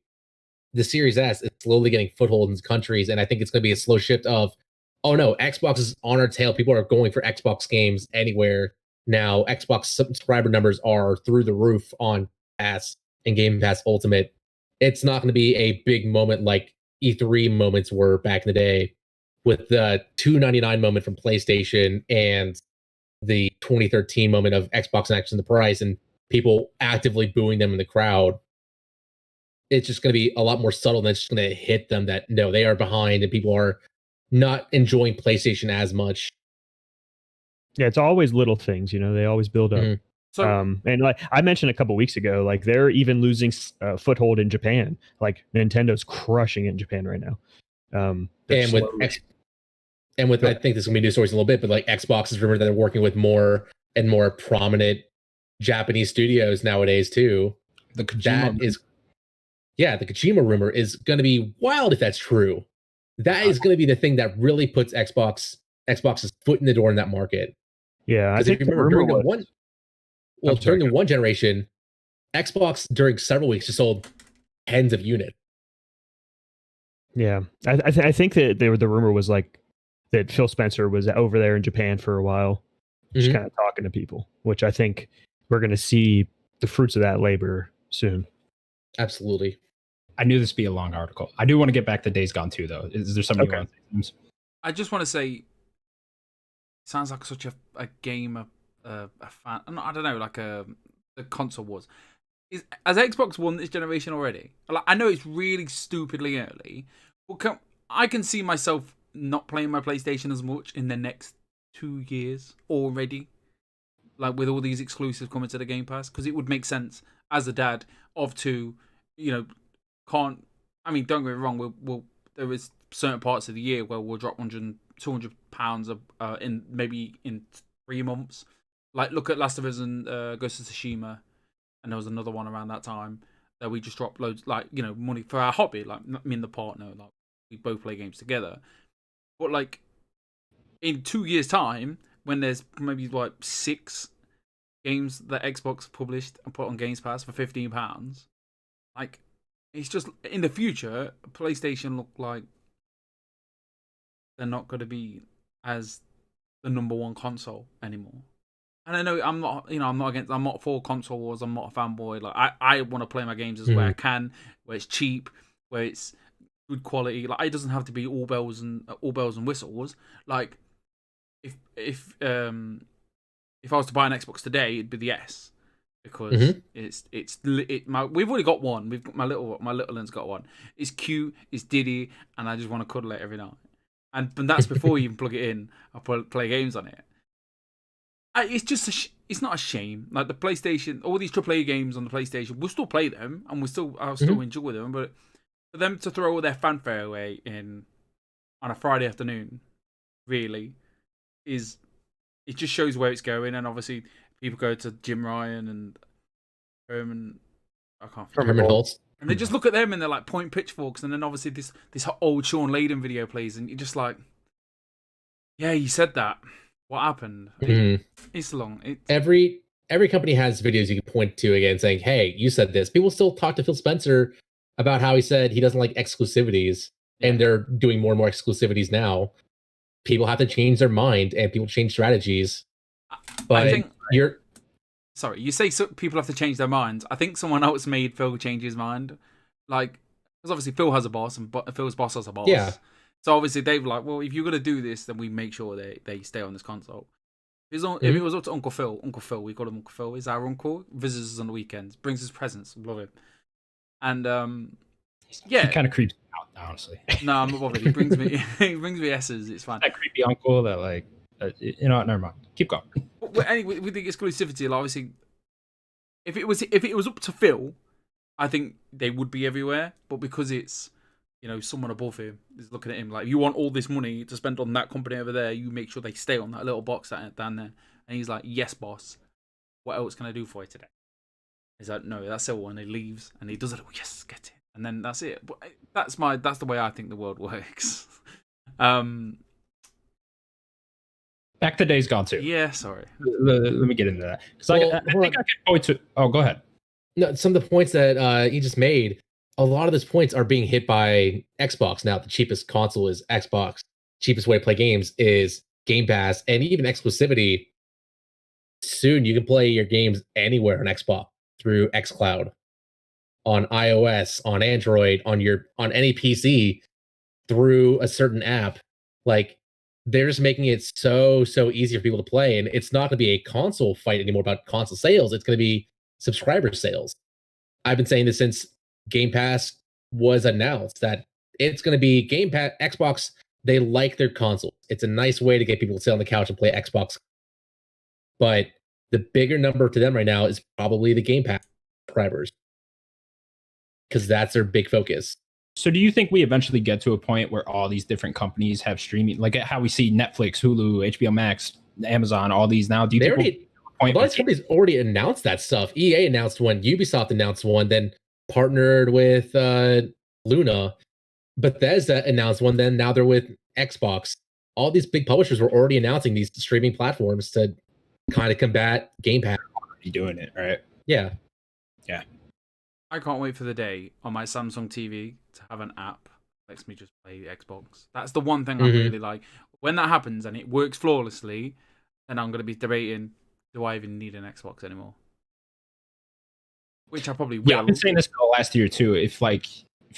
The Series S is slowly getting foothold in countries, and I think it's going to be a slow shift of, oh no, Xbox is on our tail. People are going for Xbox games anywhere now. Xbox subscriber numbers are through the roof on Pass and Game Pass Ultimate. It's not going to be a big moment like E3 moments were back in the day, with the $2.99 moment from PlayStation and the 2013 moment of Xbox announcing the price and people actively booing them in the crowd. It's just going to be a lot more subtle, and it's just going to hit them that, no, they are behind and people are not enjoying PlayStation as much. Yeah, it's always little things, they always build up. Mm-hmm. So, and like I mentioned a couple weeks ago, like they're even losing foothold in Japan. Like Nintendo's crushing it in Japan right now. And with I think this is gonna be news stories in a little bit, but like Xbox is rumored that they're working with more and more prominent Japanese studios nowadays too. The Kojima rumor is gonna be wild if that's true. That is gonna be the thing that really puts Xbox's foot in the door in that market. Yeah, I think during the one generation, Xbox during several weeks just sold tens of units. Yeah, I think that the rumor was like that Phil Spencer was over there in Japan for a while, just kind of talking to people, which I think we're going to see the fruits of that labor soon. Absolutely. I knew this would be a long article. I do want to get back to Days Gone 2, though. Is there something you want to say? I just want to say, it sounds like such a game, a fan. I don't know, like the console wars. Has Xbox won this generation already? Like, I know it's really stupidly early, but I can see myself not playing my PlayStation as much in the next 2 years already, like with all these exclusives coming to the Game Pass, because it would make sense as a dad of two. Don't get me wrong, we'll there is certain parts of the year where we'll drop £200 in maybe in 3 months. Like look at Last of Us and Ghost of Tsushima, and there was another one around that time that we just dropped loads, money for our hobby, like me and the partner, like we both play games together. But like in 2 years' time, when there's maybe like 6 games that Xbox published and put on Games Pass for £15, like it's just in the future, PlayStation look like they're not going to be as the number one console anymore. And I know I'm not for console wars. I'm not a fanboy. Like I want to play my games as where I can, where it's cheap, where it's good quality. Like it doesn't have to be all bells and whistles. Like if I was to buy an Xbox today, it'd be the S, because we've already got one. We've got my little one's got one. It's cute, it's diddy, and I just want to cuddle it every night. And that's before you even plug it in. I play games on it. It's just it's not a shame. Like the PlayStation, all these AAA games on the PlayStation, we'll still play them and I'll still enjoy them. But for them to throw all their fanfare away on a Friday afternoon, really, it just shows where it's going. And obviously, people go to Jim Ryan and Herman. I can't Herman Holtz. And they just look at them and they're like point pitchforks. And then obviously this old Sean Layden video plays, and you're just like, yeah, you said that. What happened? It's long. Every company has videos you can point to again saying, hey, you said this. People still talk to Phil Spencer about how he said he doesn't like exclusivities, and they're doing more and more exclusivities now. People have to change their mind, and people change strategies. But I think sorry, you say people have to change their minds. I think someone else made Phil change his mind. Like, because obviously Phil has a boss, and Phil's boss has a boss. Yeah. So obviously they've like, well, if you're gonna do this, then we make sure they stay on this console. If it was up to Uncle Phil, we call him Uncle Phil. He's our uncle. Visits us on the weekends, brings us presents. Love it. And he kind of creeps me out, honestly. No, I'm not bothered. He brings me S's. It's fine. That creepy uncle that like, you know what? Never mind. Keep going. But anyway, with the exclusivity, like, obviously, if it was up to Phil, I think they would be everywhere. But because it's, you know, someone above him is looking at him like, you want all this money to spend on that company over there, you make sure they stay on that little box down there. And he's like, yes, boss. What else can I do for you today? He's like, no, that's all. And he leaves and he does a little, yes, get it. And then that's it. But that's the way I think the world works. Back to Days Gone 2. Yeah, sorry. Let me get into that. Because I think I can point to... Oh, go ahead. No, some of the points that you just made, a lot of those points are being hit by Xbox now. The cheapest console is Xbox. Cheapest way to play games is Game Pass. And even exclusivity, soon you can play your games anywhere on Xbox through xCloud, on iOS, on Android, on any PC through a certain app. Like, they're just making it so easy for people to play. And it's not going to be a console fight anymore about console sales. It's going to be subscriber sales. I've been saying this since Game Pass was announced, that it's going to be Game Pass. Xbox, they like their consoles. It's a nice way to get people to sit on the couch and play Xbox. But the bigger number to them right now is probably the Game Pass subscribers, because that's their big focus. So do you think we eventually get to a point where all these different companies have streaming, like how we see Netflix, Hulu, HBO Max, Amazon, all these now? Do you think a lot of companies already announced that stuff? EA announced one, Ubisoft announced one, then partnered with Luna. Bethesda announced one, then now they're with Xbox. All these big publishers were already announcing these streaming platforms to kind of combat Game Pass. You're doing it, right? Yeah. Yeah. I can't wait for the day on my Samsung TV to have an app that lets me just play Xbox. That's the one thing I really like. When that happens and it works flawlessly, then I'm going to be debating, do I even need an Xbox anymore? Which I probably will. Yeah, I've been saying this for the last year too. If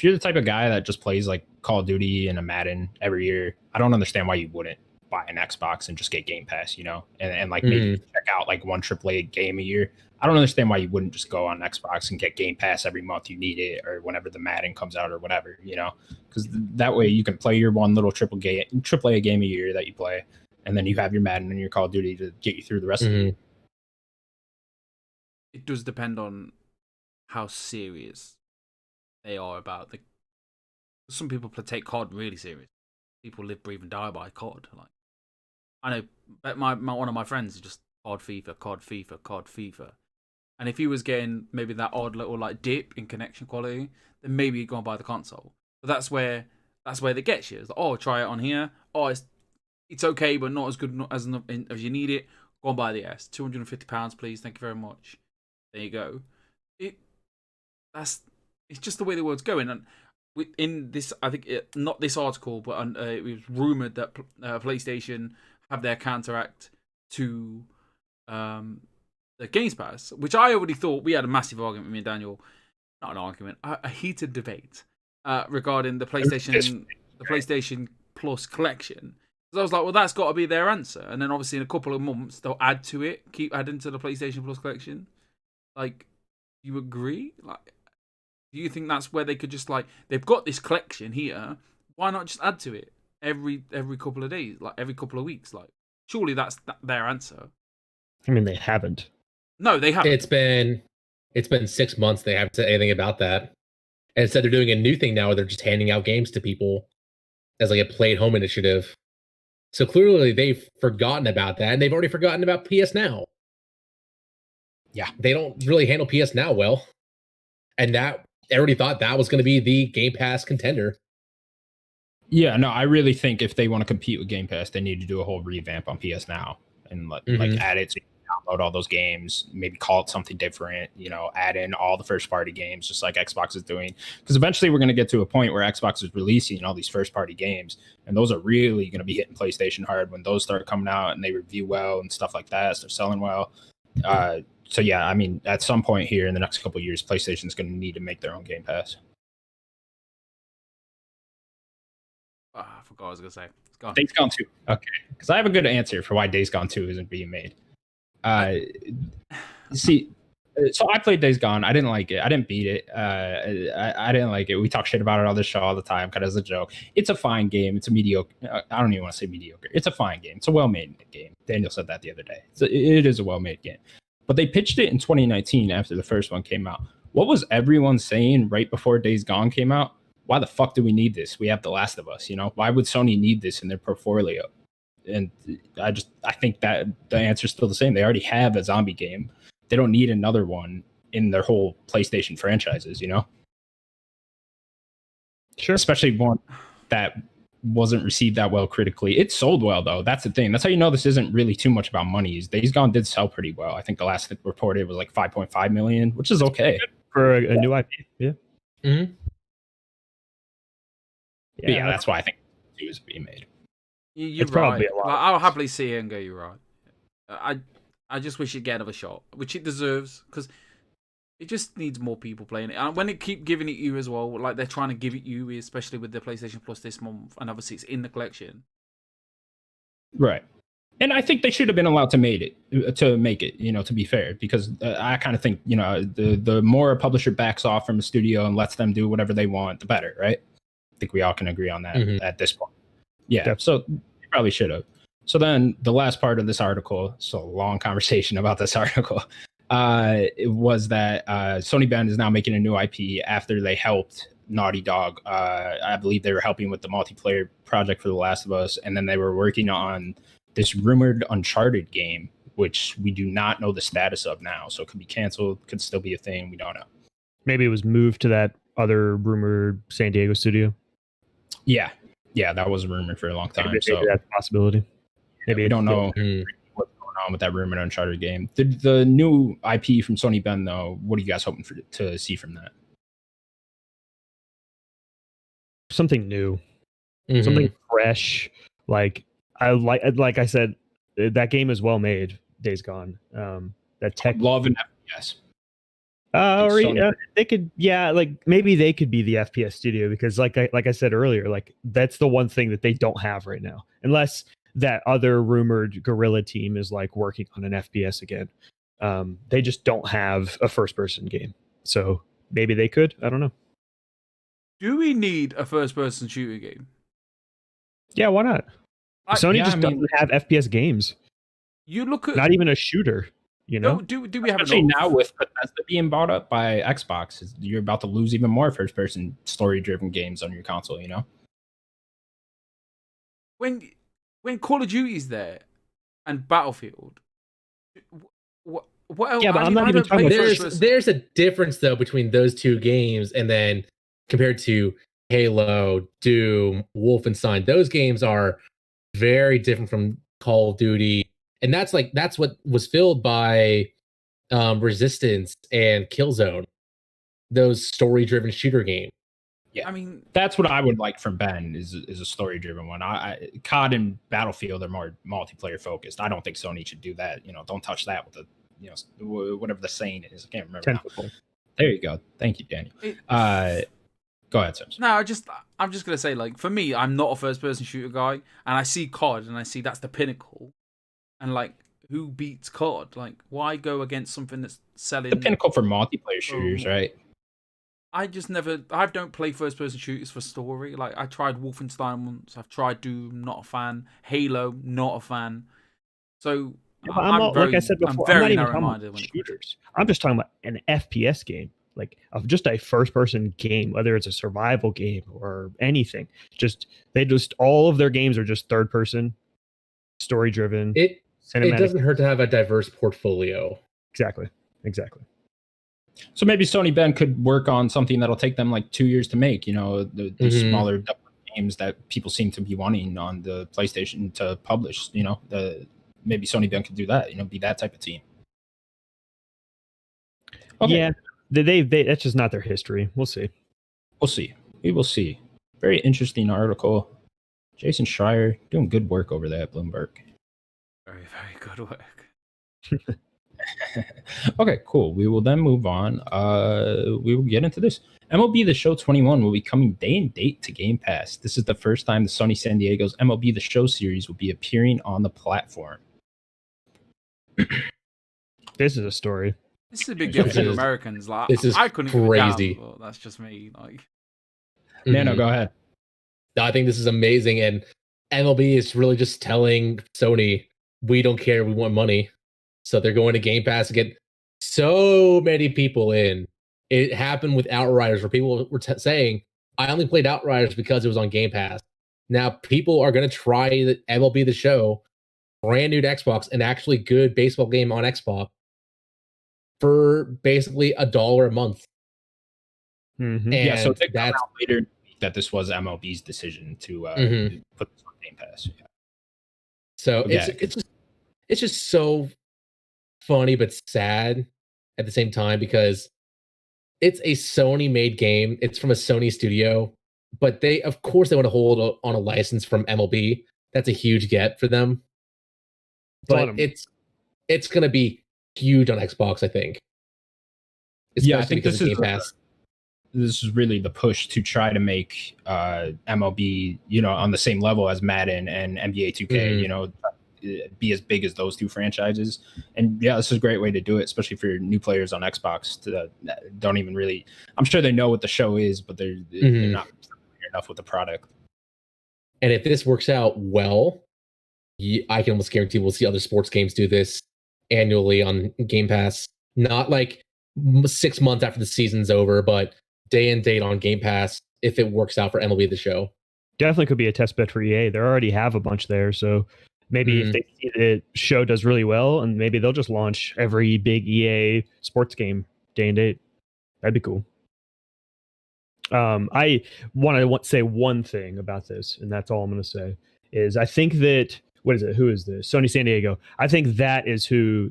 you're the type of guy that just plays like Call of Duty and a Madden every year, I don't understand why you wouldn't buy an Xbox and just get Game Pass, you know, and like maybe check out like one AAA game a year. I don't understand why you wouldn't just go on Xbox and get Game Pass every month you need it, or whenever the Madden comes out or whatever, you know, because that way you can play your one little AAA game a year that you play, and then you have your Madden and your Call of Duty to get you through the rest of it. It does depend on how serious they are about the. Some people take COD really serious. People live, breathe, and die by COD. Like, I know, but one of my friends is just COD FIFA. And if he was getting maybe that odd little like dip in connection quality, then maybe he'd go and buy the console. But that's where they get you. It's like, oh, try it on here. Oh, it's okay, but not as good as you need it. Go and buy the S. £250, please. Thank you very much. There you go. It's just the way the world's going. And in this, I think not this article, but it was rumored that PlayStation have their counteract to the Games Pass, which I already thought. We had a massive argument with me and Daniel, not an argument, a heated debate regarding the PlayStation Plus collection. So I was like, well, that's got to be their answer. And then obviously in a couple of months they'll add to it, keep adding to the PlayStation Plus collection. Like, do you agree? Like, do you think that's where they could just like they've got this collection here? Why not just add to it every couple of days, like every couple of weeks? Like, surely that's their answer. I mean, they haven't. No, they haven't. It's been 6 months. They haven't said anything about that. And instead, they're doing a new thing now where they're just handing out games to people as like a play at home initiative. So clearly, they've forgotten about that, and they've already forgotten about PS Now. Yeah, they don't really handle PS Now well, and that everybody thought that was going to be the Game Pass contender. Yeah, no, I really think if they want to compete with Game Pass, they need to do a whole revamp on PS Now and like add it so you can download all those games, maybe call it something different, add in all the first party games just like Xbox is doing. Because eventually we're going to get to a point where Xbox is releasing all these first party games, and those are really going to be hitting PlayStation hard when those start coming out and they review well and stuff like that. So they're selling well. So yeah, I mean, at some point here in the next couple of years, PlayStation's going to need to make their own Game Pass. I forgot what I was gonna say. It's gone. Days Gone 2. Okay, because I have a good answer for why Days Gone 2 isn't being made. So I played Days Gone. I didn't like it. I didn't beat it. I didn't like it. We talk shit about it on the show all the time, kind of as a joke. It's a fine game. It's a mediocre. I don't even want to say mediocre. It's a fine game. It's a well-made game. Daniel said that the other day. It is a well-made game. But they pitched it in 2019 after the first one came out. What was everyone saying right before Days Gone came out? Why the fuck do we need this? We have The Last of Us, Why would Sony need this in their portfolio? And I think that the answer is still the same. They already have a zombie game. They don't need another one in their whole PlayStation franchises, Sure. Especially one that wasn't received that well critically. It sold well, though. That's the thing. That's how you know this isn't really too much about money. Days Gone did sell pretty well. I think the last reported was like 5.5 million, which is okay. For a new IP, yeah. Mm-hmm. Yeah, that's why I think it was being made. You're It's probably right. a lot. Like, I'll happily see it and go, you're right. I just wish it'd get another shot, which it deserves, because it just needs more people playing it. And when they keep giving it you as well, like they're trying to give it you, especially with the PlayStation Plus this month, and obviously it's in the collection. Right. And I think they should have been allowed to make it, to be fair, because I kind of think, the more a publisher backs off from a studio and lets them do whatever they want, the better, right? I think we all can agree on that at this point. Yeah, Definitely. So they probably should have. So then the last part of this article, so a long conversation about this article, it was that Sony Bend is now making a new IP after they helped Naughty Dog. I believe they were helping with the multiplayer project for The Last of Us, and then they were working on this rumored Uncharted game, which we do not know the status of now. So it could be canceled, could still be a thing. We don't know. Maybe it was moved to that other rumored San Diego studio. Yeah, that was a rumor for a long time. Maybe So that's a possibility. Maybe we don't know what's going on with that rumored Uncharted game. The new IP from Sony Bend, though, what are you guys hoping to see from that? Something new, something fresh. Like I said, that game is well made. Days Gone. That tech love and FPS. They could, maybe they could be the FPS studio, because like I said earlier, like that's the one thing that they don't have right now, unless that other rumored Guerrilla team is like working on an FPS again. They just don't have a first person game, so maybe they could. I don't know. Do we need a first person shooter game? Yeah, why not? Sony doesn't have FPS games. You look at not even a shooter. Do we have especially now with Bethesda being bought up by Xbox? You're about to lose even more first-person story-driven games on your console. When Call of Duty's there and Battlefield, what else? Yeah, but I'm not even talking about. There's a difference though between those two games, and then compared to Halo, Doom, Wolfenstein. Those games are very different from Call of Duty. And that's what was filled by Resistance and Killzone, those story-driven shooter games. Yeah, I mean, that's what I would like from Ben is a story-driven one. COD and Battlefield are more multiplayer focused. I don't think Sony should do that. Don't touch that with the whatever the saying is. I can't remember now. There you go. Thank you, Daniel. Go ahead, Sims. No, I'm just gonna say, like, for me, I'm not a first-person shooter guy, and I see COD and I see that's the pinnacle. And like who beats COD? Like, why go against something that's selling? The pinnacle for multiplayer shooters, right? I don't play first person shooters for story. Like, I tried Wolfenstein once, I've tried Doom, not a fan. Halo, not a fan. So yeah, like I said before, I'm not even talking about shooters. I'm just talking about an FPS game, like of just a first person game, whether it's a survival game or anything. All of their games are just third person, story driven. It doesn't hurt to have a diverse portfolio. Exactly. So maybe Sony Ben could work on something that'll take them like 2 years to make. You know, the smaller games that people seem to be wanting on the PlayStation to publish. You know, maybe Sony Ben could do that. You know, be that type of team. Okay. Yeah, they that's just not their history. We'll see. We will see. Very interesting article. Jason Schreier doing good work over there at Bloomberg. Very, very good work. Okay, cool. We will then move on. We will get into this. MLB The Show 21 will be coming day and date to Game Pass. This is the first time the Sony San Diego's MLB The Show series will be appearing on the platform. This is a story. This is a big deal for Americans. Like, this is I couldn't crazy. Down, that's just me. Like, Nano, go ahead. I think this is amazing, and MLB is really just telling Sony, we don't care, we want money. So they're going to Game Pass to get so many people in. It happened with Outriders, where people were saying, I only played Outriders because it was on Game Pass. Now people are going to try the MLB The Show, brand new to Xbox, an actually good baseball game on Xbox, for basically $1 a month. Mm-hmm. Yeah, so they got out later that this was MLB's decision to put this on Game Pass. Yeah. So it's just so funny but sad at the same time, because it's a Sony made game. It's from a Sony studio, but they want to hold on a license from MLB. That's a huge get for them. But it's going to be huge on Xbox, I think. Yeah, I think this is really the push to try to make MLB, you know, on the same level as Madden and NBA 2K, you know, be as big as those two franchises. And yeah, this is a great way to do it, especially for new players on Xbox don't even really, I'm sure they know what the show is, but they're not familiar enough with the product. And if this works out well, I can almost guarantee we'll see other sports games do this annually on Game Pass. Not like 6 months after the season's over, but day and date on Game Pass if it works out for MLB The Show. Definitely could be a test bet for EA. They already have a bunch there, so maybe if they see the show does really well, and maybe they'll just launch every big EA sports game day and date. That'd be cool. I want to say one thing about this, and that's all I'm going to say, is I think that, what is it? Who is this? Sony San Diego. I think that is who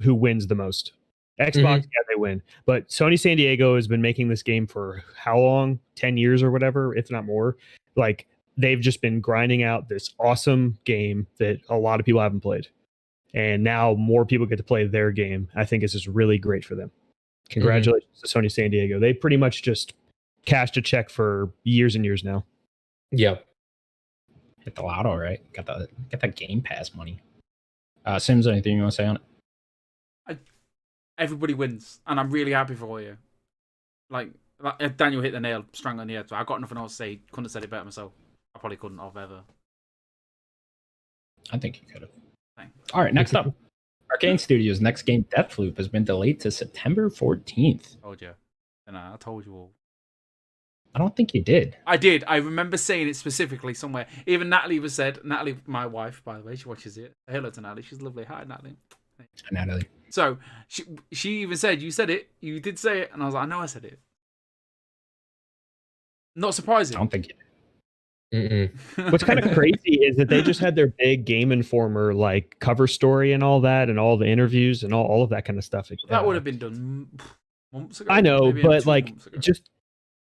wins the most. Xbox, yeah, they win. But Sony San Diego has been making this game for how long? 10 years or whatever, if not more. Like, they've just been grinding out this awesome game that a lot of people haven't played. And now more people get to play their game. I think this is really great for them. Congratulations to Sony San Diego. They pretty much just cashed a check for years and years now. Yeah. Hit the lotto, right? Got that Game Pass money. Sims, anything you want to say on it? Everybody wins, and I'm really happy for you. Like Daniel hit the nail strong on the head. So I got nothing else to say. Couldn't have said it better myself. I probably couldn't have ever. I think you could have. Thanks. All right, next up. Arcane Studios' next game, Deathloop, has been delayed to September 14th. Told you. And I told you all. I don't think you did. I did. I remember saying it specifically somewhere. Even Natalie Natalie, my wife, by the way, she watches it. Hello to Natalie. She's lovely. Hi, Natalie. Hi, Natalie. So she even said, you said it. You did say it. And I was like, I know I said it. Not surprising. I don't think you did. What's kind of crazy is that they just had their big Game Informer like cover story and all that, and all the interviews and all of that kind of stuff. That would have been done months ago. I know, but like just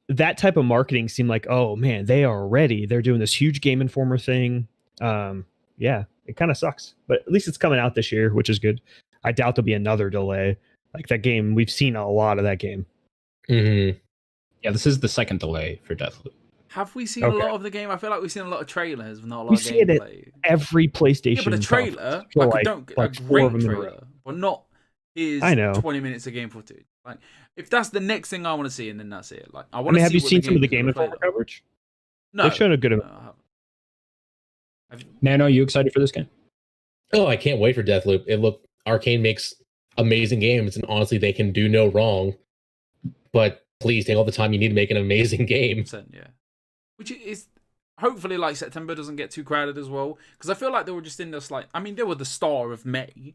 that type of marketing seemed like, oh man, they are ready. They're doing this huge Game Informer thing. Yeah, it kind of sucks, but at least it's coming out this year, which is good. I doubt there'll be another delay. Like that game, we've seen a lot of that game. Yeah, this is the second delay for Deathloop. Have we seen a lot of the game? I feel like we've seen a lot of trailers, but not a lot We of see it at gameplay. every PlayStation. Yeah, but a trailer, a four of great them in a row. trailer, but not is I know. 20 minutes of game footage. Like, if that's the next thing I want to see, and then that's it. Like, I I want mean, to have see you what seen some of the game Game is gonna Informer play, though. coverage? No, They've shown a good amount. No, I haven't. Nano, you excited for this game? Oh, I can't wait for Deathloop. Arcane makes amazing games, and honestly, they can do no wrong. But please take all the time you need to make an amazing game. Yeah, which is hopefully like September doesn't get too crowded as well, because I feel like they were just in this like, I mean, they were the star of May.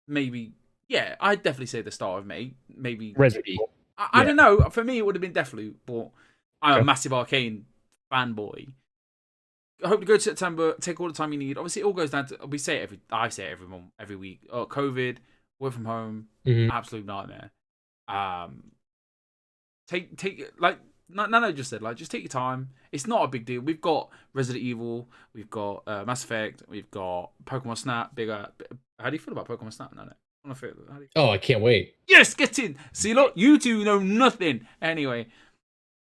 Maybe, yeah, I'd definitely say the star of May. Maybe Resident Evil. I don't know. For me, it would have been Deathloop, but I'm a massive Arcane fanboy. I hope to go to September. Take all the time you need. Obviously, it all goes down to I say it every week. COVID, work from home, absolute nightmare. Take like Nano just said, like, just take your time. It's not a big deal. We've got Resident Evil, we've got Mass Effect, we've got Pokemon Snap. How do you feel about Pokemon Snap, Nano? Oh, I can't wait. Yes, get in. See, look, you two know nothing. Anyway,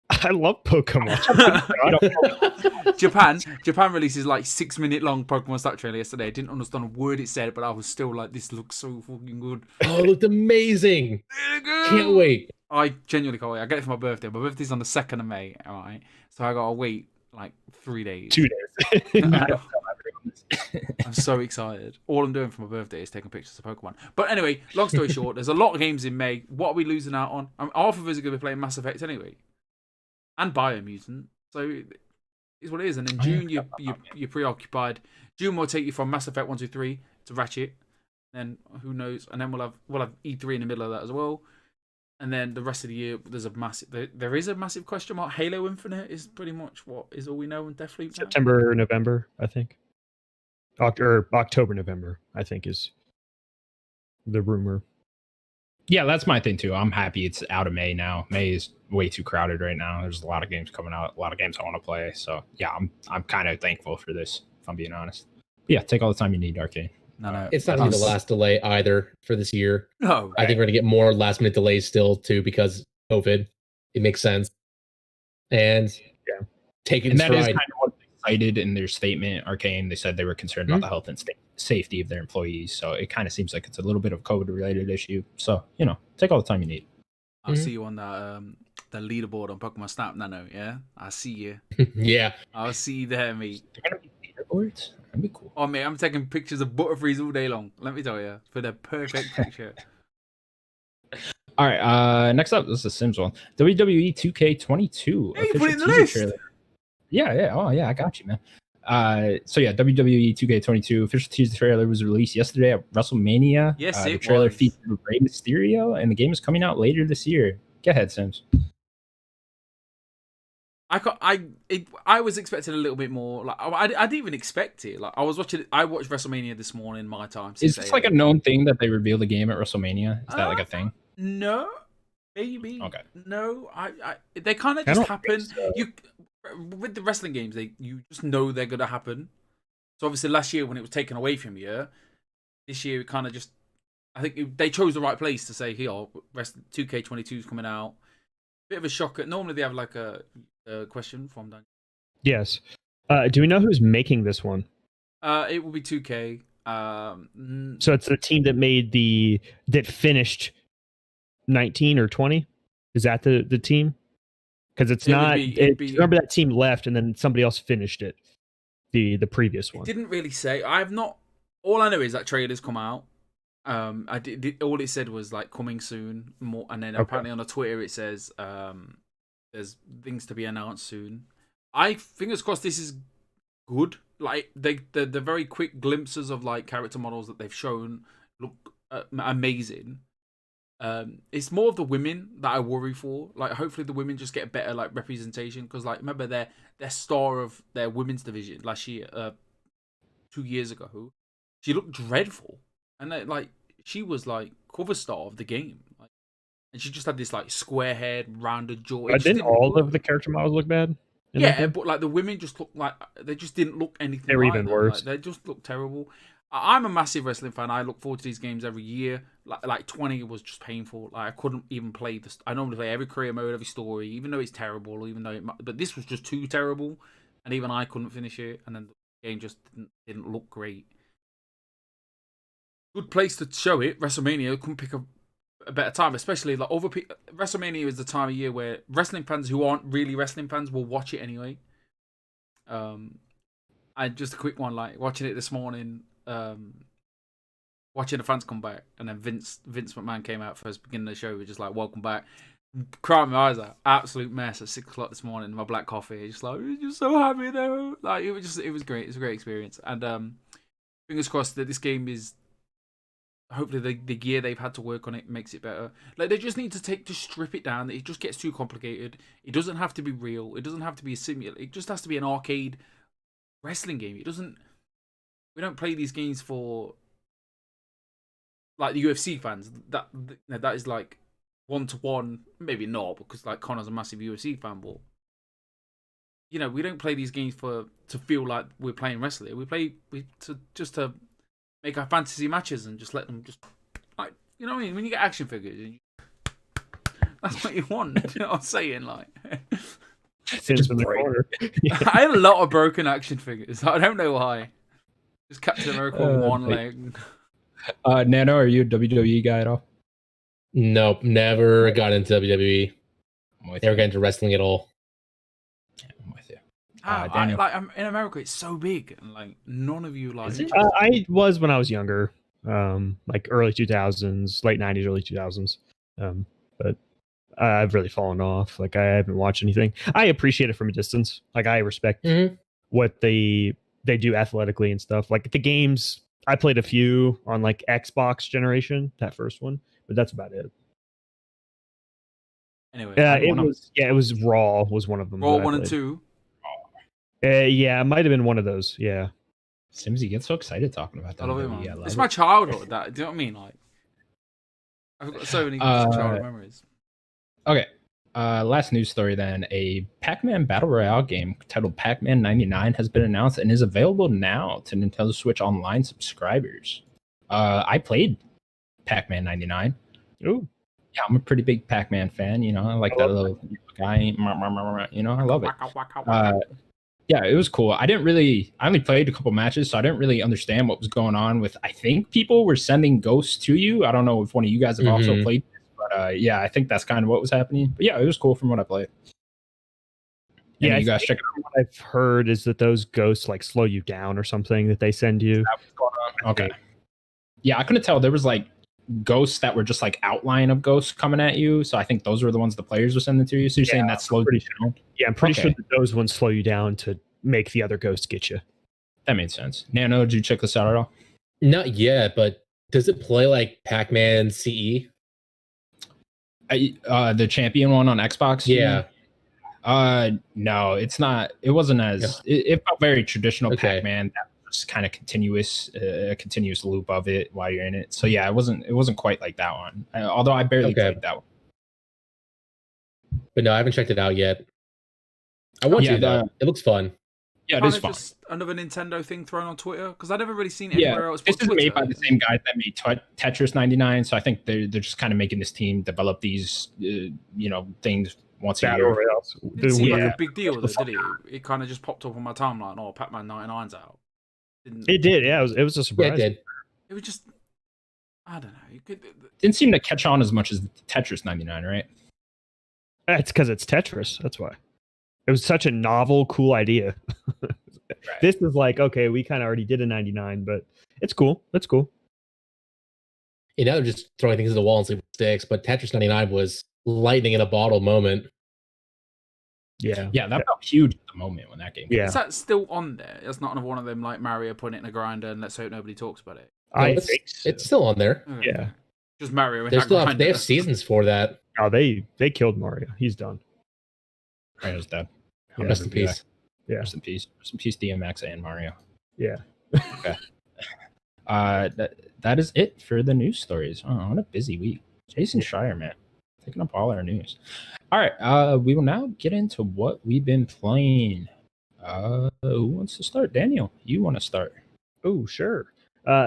I love Pokemon. Japan releases like 6-minute long Pokemon Snap trailer yesterday. I didn't understand a word it said, but I was still like, this looks so fucking good. Oh, it looked amazing. Can't wait. I genuinely can't wait. I get it for my birthday. My birthday's on the 2nd of May, all right? So I gotta wait like 3 days. 2 days. I'm so excited. All I'm doing for my birthday is taking pictures of Pokemon. But anyway, long story short, there's a lot of games in May. What are we losing out on? Half of us are going to be playing Mass Effect anyway. And Biomutant. So it's what it is. And in June, you're preoccupied. June will take you from Mass Effect 1, 2, 3 to Ratchet. Then who knows? And then we'll have E3 in the middle of that as well. And then the rest of the year, there is a massive question mark. Halo Infinite is pretty much what is all we know in Deathloop. September, November, I think. October, November, I think is the rumor. Yeah, that's my thing too. I'm happy it's out of May now. May is way too crowded right now. There's a lot of games coming out, a lot of games I want to play. So yeah, I'm kind of thankful for this, if I'm being honest. But yeah, take all the time you need, Arcane. No. It's not going to be the last delay either for this year. No. I think we're going to get more last minute delays still too because COVID. It makes sense. And take it in and that is stride. kind of what they cited in their statement, Arcane. They said they were concerned about the health and safety of their employees. So it kind of seems like it's a little bit of a COVID related issue. So, take all the time you need. I'll see you on that the leaderboard on Pokemon Snap, Nano, yeah? I'll see you. Yeah. I'll see you there, mate. They're going to be leaderboards? That'd be cool. Oh, mate, I'm taking pictures of Butterfrees all day long. Let me tell you, for the perfect picture. All right, next up, this is a Sims one. WWE 2K22. Hey, you put it in the list. Trailer. Yeah. Oh, yeah, I got you, man. WWE 2K22 official teaser trailer was released yesterday at WrestleMania. Yes, the trailer featured Rey Mysterio, and the game is coming out later this year. Go ahead, Sims. I was expecting a little bit more. Like I didn't even expect it. Like I watched WrestleMania this morning, my time. Is this like a known thing that they reveal the game at WrestleMania? Is that like a thing? No, maybe. Okay. No, they kind of just happen. So. With the wrestling games, you just know they're gonna happen. So obviously last year when it was taken away from you, this year it kind of just. I think they chose the right place to say, "Here, 2K22 is coming out." Bit of a shocker. Normally they have like a question from Dan. Yes. Do we know who's making this one? It will be 2K. So it's the team that finished 19 or 20. Is that the team? Because it's not. Remember that team left and then somebody else finished it. The previous one. It didn't really say. I've not. All I know is that trailers come out. I did. All it said was like coming soon. More, and then apparently on the Twitter it says there's things to be announced soon. Fingers crossed this is good. Like the very quick glimpses of like character models that they've shown look amazing. It's more of the women that I worry for. Like hopefully the women just get a better like representation because like remember their star of their women's division last year, 2 years ago, she looked dreadful, and like she was like cover star of the game. Like, and she just had this like square head, rounded jaw. Didn't all of the character models look bad? Yeah, but like the women just looked like they just didn't look anything. They were even worse. Like, they just looked terrible. I'm a massive wrestling fan. I look forward to these games every year. Like 20 was just painful. Like I couldn't even play this. I normally play every career mode, every story, even though it's terrible, or even though but this was just too terrible, and even I couldn't finish it. And then the game just didn't look great. Good place to show it. WrestleMania couldn't pick a better time, especially like WrestleMania is the time of year where wrestling fans who aren't really wrestling fans will watch it anyway. And just a quick one, like watching it this morning. Watching the fans come back, and then Vince McMahon came out for his beginning of the show. We were just like, "Welcome back," crying my eyes out. Absolute mess at 6 o'clock this morning. My black coffee, just like, "You're so happy though." Like it was great. It was a great experience, and fingers crossed that this game is. Hopefully, the gear they've had to work on it makes it better. Like they just need to strip it down. It just gets too complicated. It doesn't have to be real. It doesn't have to be a simulator. It just has to be an arcade wrestling game. It doesn't. We don't play these games for. Like the UFC fans, that is like 1-to-1, maybe not, because like Connor's a massive UFC fan, but you know, we don't play these games to feel like we're playing wrestling. We play to make our fantasy matches and just let them just like, you know what I mean? When you get action figures, that's what you want. You know what I'm saying? Like Just in the corner. I have a lot of broken action figures. I don't know why. Just Captain America with one leg. Nano, are you a WWE guy at all? Nope, never got into WWE. Never got into wrestling at all. Yeah, I'm with you. Daniel. In America, it's so big, and like none of you like. I was when I was younger, like early 2000s, late 90s, early 2000s. But I've really fallen off. Like I haven't watched anything. I appreciate it from a distance. Like I respect what they do athletically and stuff. Like the games. I played a few on like Xbox generation, that first one, but that's about it. Anyway, it was Raw was one of them. Raw 1 and 2. Yeah, it might have been one of those. Yeah. Simsy gets so excited talking about that. I love it, man. It's my childhood. That do you know what I mean? Like, I've got so many childhood memories. Okay. Last news story then. A Pac-Man Battle Royale game titled Pac-Man 99 has been announced and is available now to Nintendo Switch Online subscribers. I played Pac-Man 99. Ooh. Yeah, I'm a pretty big Pac-Man fan. You know, I like that little guy. You know, I love it. Yeah, it was cool. I only played a couple matches, so I didn't really understand what was going on with, I think people were sending ghosts to you. I don't know if one of you guys have also played. But yeah, I think that's kind of what was happening. But yeah, it was cool from what I played. Yeah, you guys check it out. What I've heard is that those ghosts like slow you down or something that they send you. Okay. Yeah, I couldn't tell. There was like ghosts that were just like outline of ghosts coming at you. So I think those were the ones the players were sending to you. So you're saying that slowed you down? Yeah, I'm pretty sure that those ones slow you down to make the other ghosts get you. That made sense. Nano, did you check this out at all? Not yet, but does it play like Pac-Man CE? The champion one on Xbox? Yeah. No, it's not. It wasn't as. It felt very traditional Pac-Man. That was kind of continuous, a continuous loop of it while you're in it. So yeah, it wasn't quite like that one. Although I barely played that one. But no, I haven't checked it out yet. I want to though. It looks fun. Yeah, it is fun. Just another Nintendo thing thrown on Twitter because I've never really seen it anywhere else. This is made by the same guys that made Tetris 99, so I think they're just kind of making this team develop these things once a year. It didn't seem like a big deal though, did it? It kind of just popped up on my timeline. Oh, Pac-Man 99's out. It did, yeah. It was a surprise. Yeah, it did. It was just, I don't know. Didn't seem to catch on as much as Tetris 99, right? That's because it's Tetris. That's why. It was such a novel, cool idea. Right. This is like, okay, we kind of already did a 99, but it's cool. That's cool. Yeah, now they're just throwing things at the wall and see what sticks. But Tetris 99 was lightning in a bottle moment. Yeah. Yeah, that felt huge at the moment when that game came. Is that still on there? It's not one of them like Mario putting it in a grinder and let's hope nobody talks about it. I think it's still on there. Okay. Yeah. Just Mario in they that still grinder. they have seasons for that. Oh, they killed Mario. He's done. Mario's dead. Yeah, rest in peace. Yeah. Rest in peace. Rest in peace, DMX and Mario. Yeah. Okay. That is it for the news stories. Oh, what a busy week. Jason Schreier, man. Taking up all our news. All right. We will now get into what we've been playing. Who wants to start? Daniel, you want to start? Oh, sure.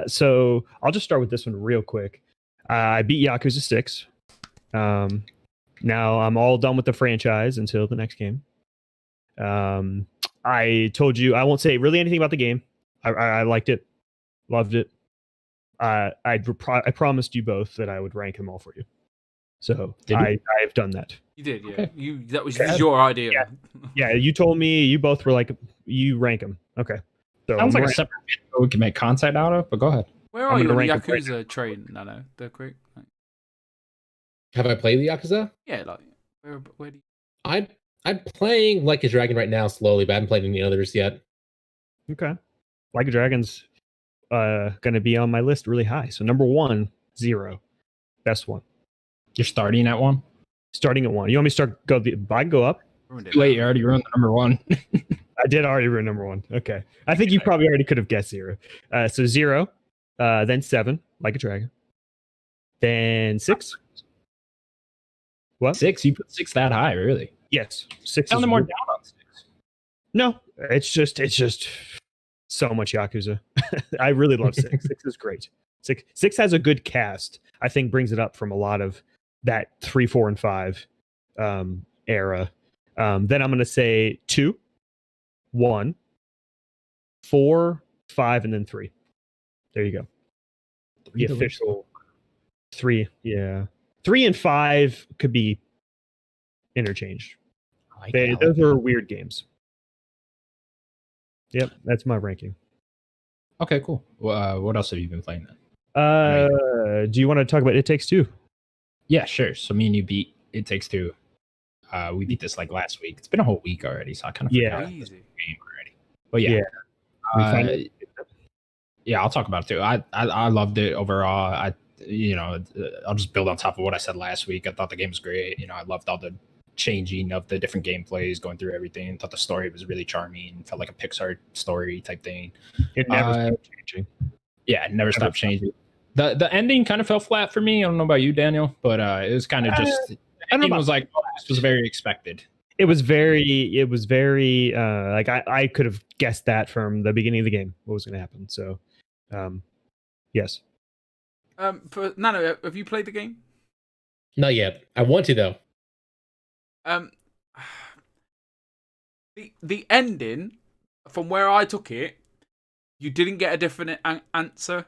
So I'll just start with this one real quick. I beat Yakuza 6. Now I'm all done with the franchise until the next game. I told you I won't say really anything about the game. I liked it, loved it. I promised you both that I would rank them all for you. So I've done that. You did, yeah. Okay. That was your idea. Yeah, you told me. You both were like, you rank them. Okay. So Sounds like a separate video we can make content out of, but go ahead. Where I'm are you gonna on the rank 'em right Yakuza train? No, the quick. Have I played the Yakuza? Yeah, like where do you? I'm playing Like a Dragon right now slowly, but I haven't played any others yet. Okay. Like a Dragon's going to be on my list really high. So number 1, 0. Best one. You're starting at 1? Starting at 1. You want me to start? I can go up. Wait, you already ruined the number 1. I did already ruin number 1. Okay. I think you probably already could have guessed 0. So 0, then 7, Like a Dragon. Then 6. What? 6? You put 6 that high, really? Yes. 6 Sounded is more down on 6. No, it's just so much Yakuza. I really love 6. 6 is great. 6 has a good cast. I think brings it up from a lot of that 3, 4, and 5 era. Then I'm going to say 2, 1, 4, 5, and then 3. There you go. The official 3. Yeah. 3 and 5 could be interchanged. Those are weird games. Yep, that's my ranking. Okay, cool. What else have you been playing then? Do you want to talk about It Takes Two? Yeah, sure. So me and you beat It Takes Two. We beat this like last week. It's been a whole week already, so I kind of forgot this game already. But yeah, yeah, I'll talk about it too. I loved it overall. I'll just build on top of what I said last week. I thought the game was great. I loved all the changing of the different gameplays, going through everything. Thought the story was really charming. Felt like a Pixar story type thing. It never stopped changing. Yeah, it never stopped changing. The ending kind of fell flat for me. I don't know about you, Daniel, but it was kind of just. The ending was like, this was very expected. It was very like I could have guessed that from the beginning of the game what was going to happen. So, yes. For Nano, have you played the game? Not yet. I want to though. The ending, from where I took it, you didn't get a definite answer.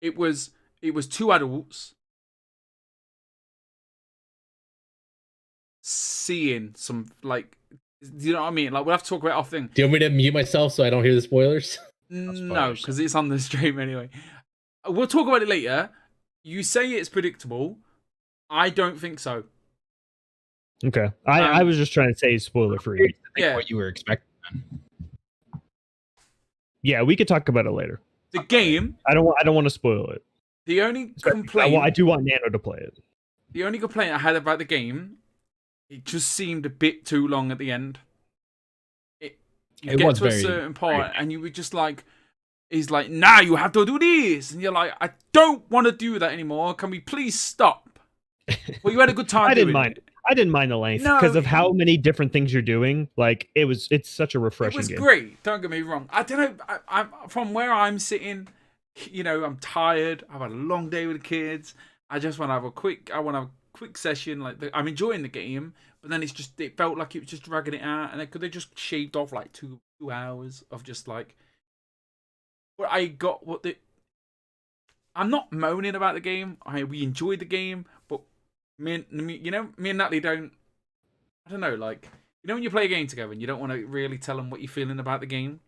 It was 2 adults seeing some, like, you know what I mean? Like, we'll have to talk about off thing. Do you want me to mute myself so I don't hear the spoilers? No, because it's on the stream anyway. We'll talk about it later. You say it's predictable. I don't think so. Okay. I was just trying to say spoiler free. Yeah. What you were expecting. Yeah, we could talk about it later. The game. I don't want to spoil it. The only complaint. I do want Nano to play it. The only complaint I had about the game, it just seemed a bit too long at the end. You get to a certain part, and you were just like, he's like, "Nah, you have to do this," and you're like, "I don't want to do that anymore. Can we please stop?" Well, you had a good time. I didn't mind the length because of how many different things you're doing. Like it's such a refreshing game. It was great. Don't get me wrong. I don't know. I'm from where I'm sitting. I'm tired. I've had a long day with the kids. I just want to have a quick session. Like I'm enjoying the game, but then it felt like it was just dragging it out, and they just shaved off like 2 hours of just like. What I got. I'm not moaning about the game. We enjoyed the game, but. Me and Natalie don't. I don't know. Like when you play a game together and you don't want to really tell them what you're feeling about the game.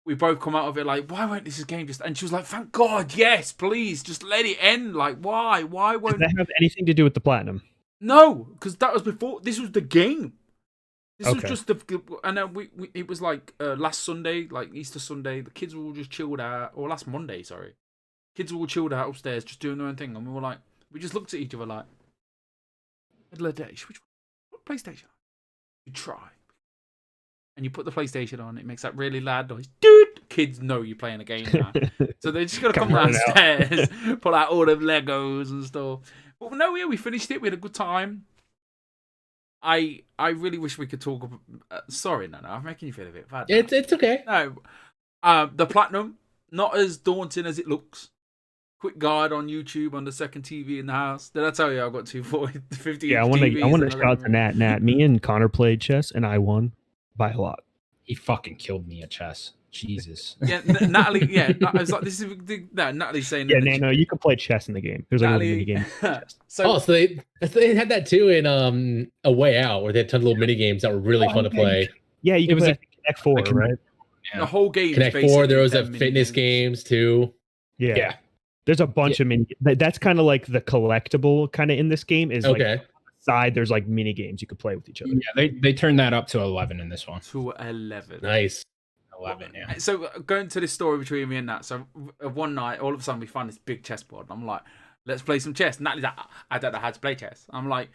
We both come out of it like, why won't this game just? And she was like, thank God, yes, please, just let it end. Like, why? Why won't? Does that have anything to do with the platinum? No, because that was before. This was the game. This was just the. And it was like last Sunday, like Easter Sunday. The kids were all just chilled out, or last Monday, sorry. Kids were all chilled out upstairs, just doing their own thing, and we just looked at each other like. Middle of the day, what PlayStation? You try, and you put the PlayStation on. It makes that really loud noise. Dude, kids know you're playing a game now, so they're just gonna come downstairs, pull out all the Legos and stuff. But no, we finished it. We had a good time. I really wish we could talk about. Sorry, no, I'm making you feel a bit bad. It's okay. No, the platinum not as daunting as it looks. quick guide on YouTube on the second TV in the house. Did I tell you I've got 250? Yeah, I want to shout out to Nat. Me and Connor played chess, and I won by a lot. He fucking killed me at chess. Jesus. Yeah, Natalie. Yeah, I was like, this is Natalie's saying. Yeah, Nano, you can play chess in the game. There's like a little mini game. So they had that too in A Way Out, where they had tons of little mini games that were really fun to play. Yeah, you can play Connect 4, right? Yeah. The whole game. Connect 4. There was a fitness games too. Yeah. There's a bunch of mini. That's kind of like the collectible kind of in this game is like side. There's like mini games you could play with each other. Yeah, they turned that up to 11 in this one. To 11. Nice. 11. Yeah. So going to this story between me and Nat. So one night, all of a sudden, we find this big chessboard. I'm like, let's play some chess. Natalie's like, I don't know how to play chess. I'm like,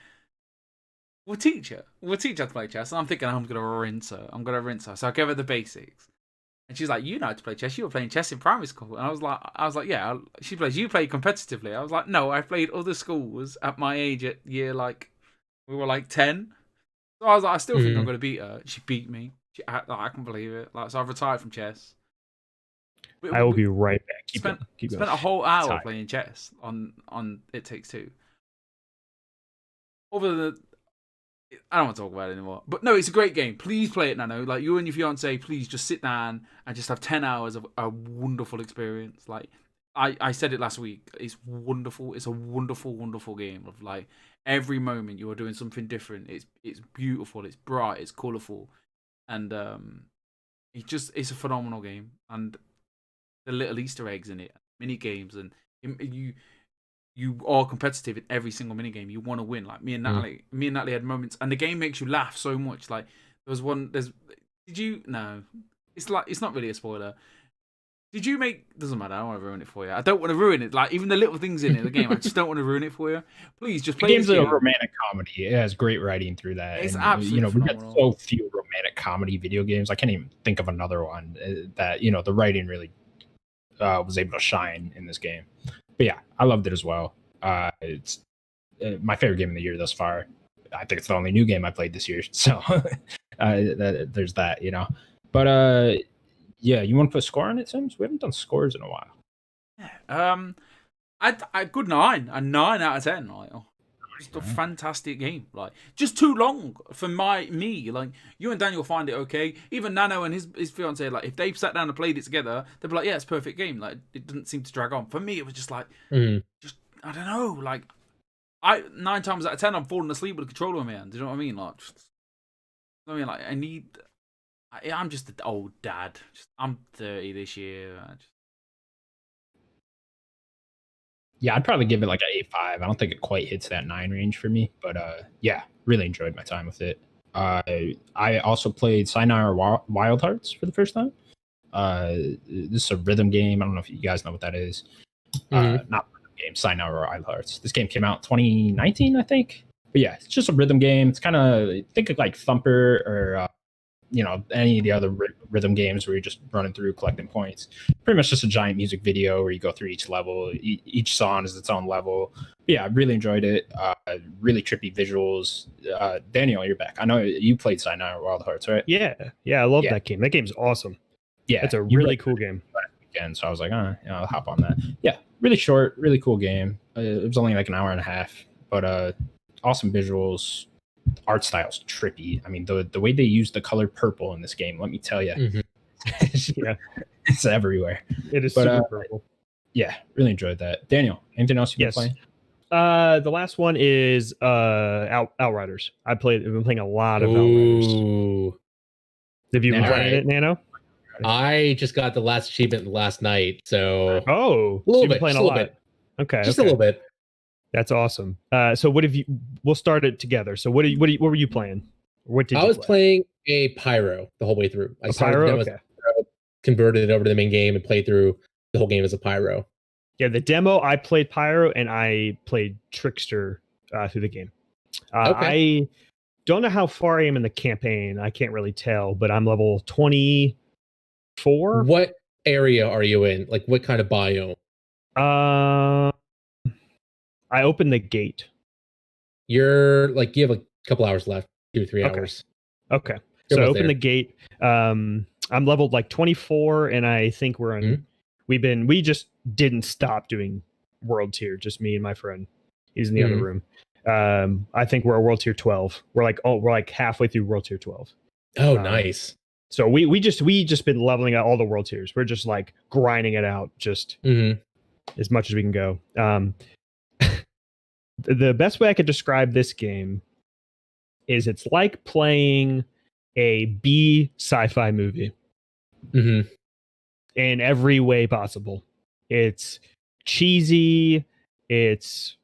we'll teach her. We'll teach her to play chess. And I'm thinking, I'm gonna rinse her. So I give her the basics. And she's like, you know how to play chess. You were playing chess in primary school. And I was like, yeah. She plays. You play competitively. I was like, no, I played other schools at my age at year we were like 10. So I was like, I still think I'm gonna beat her. She beat me. I can believe it. So I've retired from chess. I will be right back. Spent a whole hour playing chess on It Takes Two. Other than I don't want to talk about it anymore. But no, it's a great game. Please play it, Nano. Like you and your fiance, please just sit down and just have 10 hours of a wonderful experience. Like I said it last week. It's wonderful. It's a wonderful, wonderful game of like every moment you are doing something different. It's beautiful. It's bright. It's colourful. And it's a phenomenal game, and the little Easter eggs in it, mini games, and you are competitive in every single mini game. You want to win. Like me and Natalie had moments, and the game makes you laugh so much. Like there was one. Did you? No, it's not really a spoiler. Did you make? Doesn't matter. I don't want to ruin it for you. I don't want to ruin it. Like even the little things in it, the game. I just don't want to ruin it for you. Please just play. The game's a romantic comedy. It has great writing through that. It's absolutely we got so few romantic comedy video games. I can't even think of another one that the writing really was able to shine in this game. But yeah, I loved it as well. It's my favorite game of the year thus far. I think it's the only new game I played this year. So there's that. But yeah, you want to put a score on it, Sims? We haven't done scores in a while. I good 9, a 9 out of 10. Like, just a fantastic game. Like, just too long for me. Like, you and Daniel find it okay. Even Nano and his fiance, like, if they sat down and played it together, they'd be like, yeah, it's a perfect game. Like, it didn't seem to drag on. For me, it was just like, just I don't know. Like, 9 times out of 10, I'm falling asleep with a controller in my hand. Do you know what I mean? Like, I'm just an old dad. I'm 30 this year. Yeah, I'd probably give it like an 8.5. I don't think it quite hits that 9 range for me, but yeah, really enjoyed my time with it. I also played Sayonara Wild Hearts for the first time. This is a rhythm game. I don't know if you guys know what that is. Not rhythm game, Sayonara Wild Hearts. This game came out 2019, I think. But yeah, it's just a rhythm game. It's kind of, think of like Thumper or any of the other rhythm games where you're just running through collecting points. Pretty much just a giant music video where you go through each level. Each song is its own level. But yeah, I really enjoyed it. Really trippy visuals. Daniel, you're back. I know you played Sayonara Wild Hearts, right? Yeah, I love that game. That game's awesome. Yeah, it's a really cool game. Weekend, so I was like, I'll hop on that. Yeah, really short, really cool game. It was only like an hour and a half, but awesome visuals. Art style's trippy. I mean, the way they use the color purple in this game, let me tell you, yeah, it's everywhere. It is super purple. Yeah, really enjoyed that. Daniel, anything else you've been playing? The last one is Outriders. I've been playing a lot of Outriders. Have you been playing it, Nano? I just got the last achievement last night, so a little bit. Playing a lot. Okay, just a little bit. That's awesome. So what have you? We'll start it together. So what were you playing? What did I was playing a Pyro the whole way through. I Pyro, converted it over to the main game and played through the whole game as a Pyro. Yeah, the demo I played Pyro and I played Trickster through the game. I don't know how far I am in the campaign. I can't really tell, but I'm level 24. What area are you in? Like what kind of biome? I opened the gate. You have a couple hours left, 2-3 hours. Okay. So I opened the gate. I'm leveled like 24, and I think we're on. We just didn't stop doing world tier, just me and my friend. He's in the other room. I think we're a world tier 12. We're like halfway through world tier 12. Oh, nice. So we just been leveling out all the world tiers. We're just like grinding it out just as much as we can go. The best way I could describe this game is it's like playing a B sci-fi movie in every way possible. It's cheesy. It's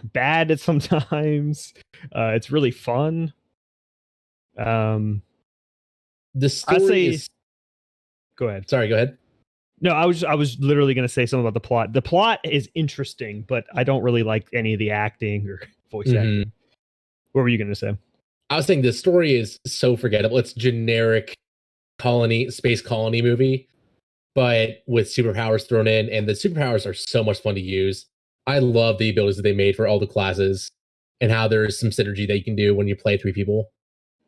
bad at sometimes. It's really fun. The story is... Go ahead. Sorry, go ahead. No, I was literally going to say something about the plot. The plot is interesting, but I don't really like any of the acting or voice acting. What were you going to say? I was saying the story is so forgettable. It's generic space colony movie, but with superpowers thrown in, and the superpowers are so much fun to use. I love the abilities that they made for all the classes and how there's some synergy that you can do when you play 3 people.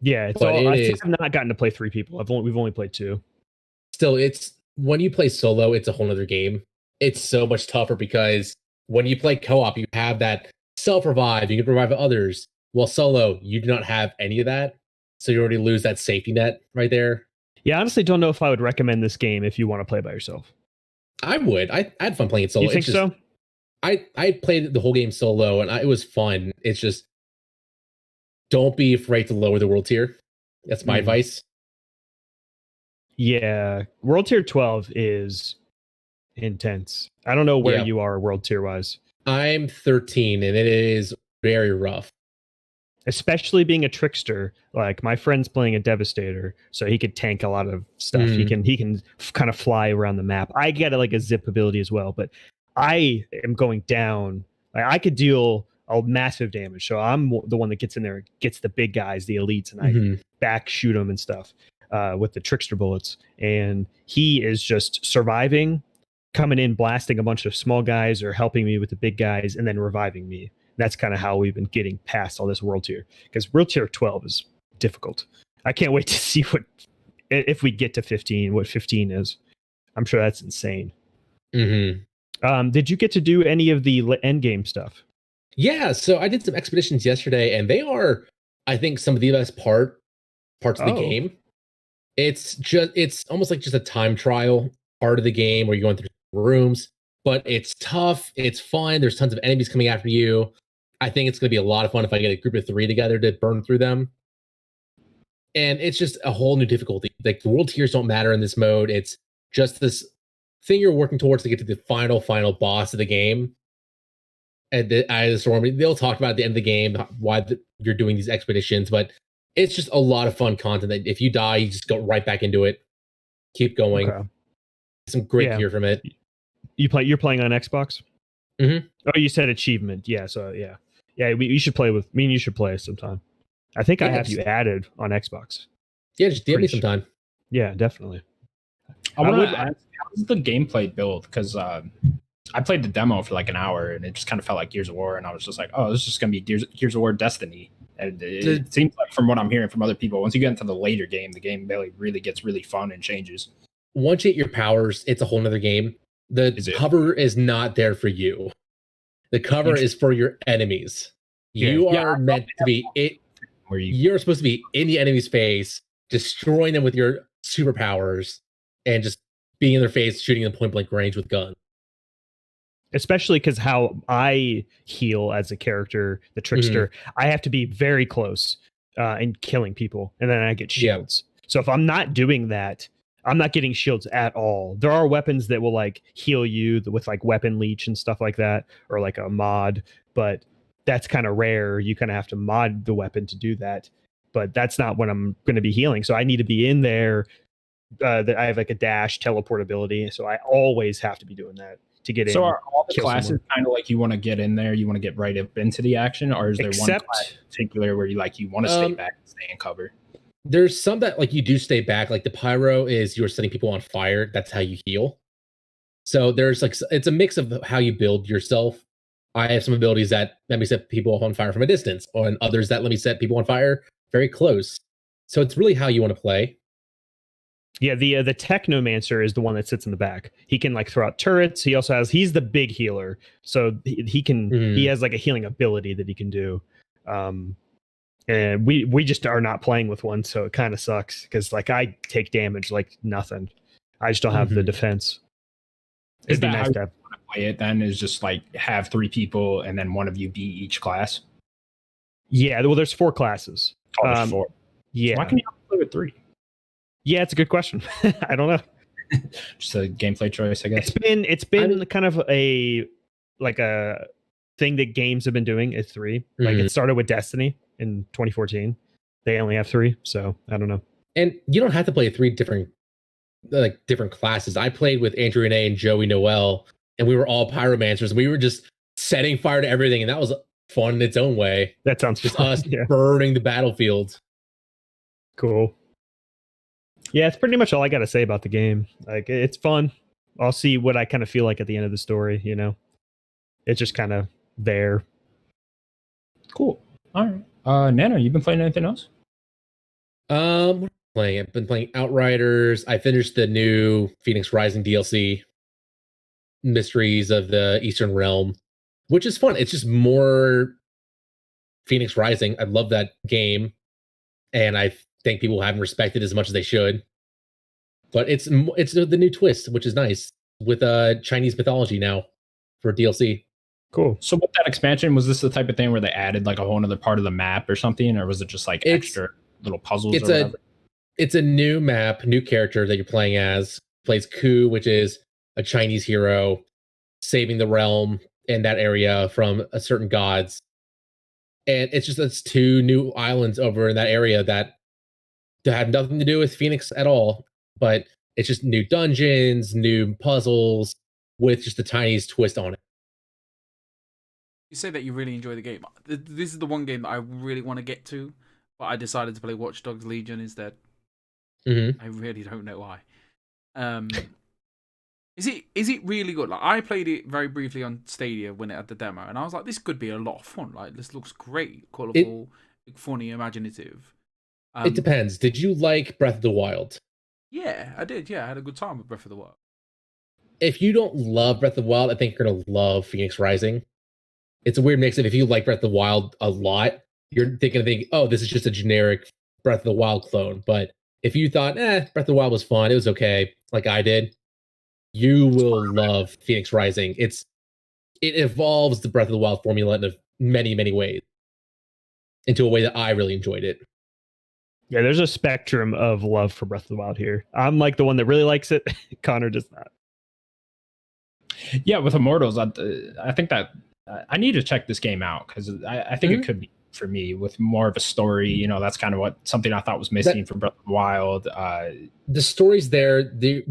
Yeah, I've not gotten to play 3 people. We've only played 2. Still, when you play solo, it's a whole nother game. It's so much tougher because when you play co-op, you have that self-revive. You can revive others. Well, solo, you do not have any of that. So you already lose that safety net right there. Yeah, I honestly don't know if I would recommend this game if you want to play by yourself. I would. I had fun playing it solo. You think so? I played the whole game solo, and it was fun. It's just, don't be afraid to lower the world tier. That's my advice. Yeah, world tier 12 is intense. I don't know where you are world tier wise. I'm 13, and it is very rough. Especially being a trickster. Like my friend's playing a devastator, so he could tank a lot of stuff. He can kind of fly around the map. I get like a zip ability as well, but I am going down. Like, I could deal a massive damage, so I'm the one that gets in there, gets the big guys, the elites, and I back shoot them and stuff. With the trickster bullets, and he is just surviving, coming in, blasting a bunch of small guys or helping me with the big guys, and then reviving me. That's kind of how we've been getting past all this world tier, because world tier 12 is difficult. I can't wait to see if we get to 15, what 15 is. I'm sure that's insane. Did you get to do any of the end game stuff? Yeah, so I did some expeditions yesterday, and they are, I think, some of the best parts of the game. It's almost like just a time trial part of the game where you're going through rooms, but it's tough. It's fun. There's tons of enemies coming after you. I think it's going to be a lot of fun if I get a group of 3 together to burn through them. And it's just a whole new difficulty. Like, the world tiers don't matter in this mode. It's just this thing you're working towards to get to the final boss of the game. And the storm, they'll talk about at the end of the game why you're doing these expeditions, but it's just a lot of fun content that if you die, you just go right back into it. Keep going. Okay. Some great gear from it. You're playing on Xbox? Oh, you said achievement. Yeah, so yeah. You should play with me, and you should play sometime. I think I have you added on Xbox. Yeah, just DM me sometime. Yeah, definitely. I want to ask, how's the gameplay build? Because I played the demo for like an hour, and it just kind of felt like Gears of War, and I was just like, oh, this is just going to be Gears of War Destiny. And it seems like, from what I'm hearing from other people, once you get into the later game, the game really gets really fun and changes. Once you get your powers, it's a whole nother game. The cover is not there for you. The cover is for your enemies. You are meant to be it. You're supposed to be in the enemy's face, destroying them with your superpowers, and just being in their face, shooting them point blank range with guns. Especially because how I heal as a character, the trickster, I have to be very close and killing people, and then I get shields. So if I'm not doing that, I'm not getting shields at all. There are weapons that will like heal you with like weapon leech and stuff like that, or like a mod, but that's kind of rare. You kind of have to mod the weapon to do that, but that's not when I'm going to be healing. So I need to be in there. That I have like a dash teleport ability, so I always have to be doing that to get in. So are all the classes kind of like you want to get in there, you want to get right up into the action, or is there one class in particular where you want to stay back and stay in cover? There's some that like you do stay back. Like the pyro is you're setting people on fire. That's how you heal. So there's like, it's a mix of how you build yourself. I have some abilities that let me set people on fire from a distance, and others that let me set people on fire very close. So it's really how you want to play. Yeah, the Technomancer is the one that sits in the back. He can like throw out turrets. He also he's the big healer, so he can he has like a healing ability that he can do. And we just are not playing with one, so it kind of sucks because like I take damage like nothing. I just don't have the defense. Is that how you want to play it then? Is just like have 3 people and then one of you be each class? Yeah, well, there's 4 classes. Oh, there's 4. Yeah. So why can't you play with 3? Yeah, it's a good question. I don't know. Just a gameplay choice, I guess. It's been kind of a thing that games have been doing is 3. Like it started with Destiny in 2014. They only have 3, so I don't know. And you don't have to play 3 different classes. I played with Andrew Renee and Joey Noel, and we were all pyromancers. We were just setting fire to everything, and that was fun in its own way. That sounds just fun. us burning the battlefield. Cool. Yeah, it's pretty much all I got to say about the game. Like, it's fun. I'll see what I kind of feel like at the end of the story, you know? It's just kind of there. Cool. All right. Nano, you been playing anything else? What am I playing? I've been playing Outriders. I finished the new Phoenix Rising DLC, Mysteries of the Eastern Realm, which is fun. It's just more Phoenix Rising. I love that game, and I think people haven't respected it as much as they should. But it's the new twist, which is nice, with Chinese mythology now for DLC. Cool. So with that expansion, was this the type of thing where they added like a whole other part of the map or something, or was it just like extra little puzzles? It's a new map, new character that you're playing as. Plays Ku, which is a Chinese hero saving the realm in that area from a certain gods. And it's 2 new islands over in that area that have nothing to do with Phoenix at all, but it's just new dungeons, new puzzles with just the tiniest twist on it. You say that you really enjoy the game. This is the one game that I really want to get to, but I decided to play Watch Dogs Legion instead. I really don't know why. Is it really good? Like, I played it very briefly on Stadia when it had the demo, and I was like, this could be a lot of fun. Like, this looks great, colorful, funny, imaginative. It depends. Did you like Breath of the Wild? Yeah, I did. Yeah, I had a good time with Breath of the Wild. If you don't love Breath of the Wild, I think you're going to love Phoenix Rising. It's a weird mix of if you like Breath of the Wild a lot, you're thinking, oh, this is just a generic Breath of the Wild clone. But if you thought, Breath of the Wild was fun, it was okay, like I did, you will love Phoenix Rising. It evolves the Breath of the Wild formula in many, many ways into a way that I really enjoyed it. Yeah, there's a spectrum of love for Breath of the Wild here. I'm like the one that really likes it. Connor does not. Yeah, with Immortals, I think that I need to check this game out because I think it could be for me with more of a story. You know, that's kind of something I thought was missing from Breath of the Wild. The story's there. The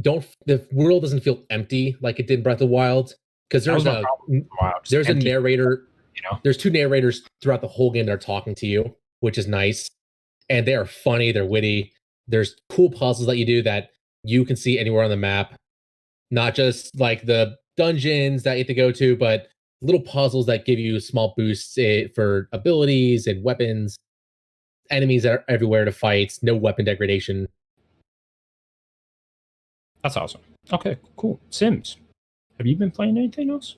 world doesn't feel empty like it did in Breath of the Wild because there's a narrator. You know, there's 2 narrators throughout the whole game that are talking to you, which is nice. And they are funny, they're witty. There's cool puzzles that you do that you can see anywhere on the map. Not just like the dungeons that you have to go to, but little puzzles that give you small boosts for abilities and weapons. Enemies that are everywhere to fight. No weapon degradation. That's awesome. Okay, cool. Sims, have you been playing anything else?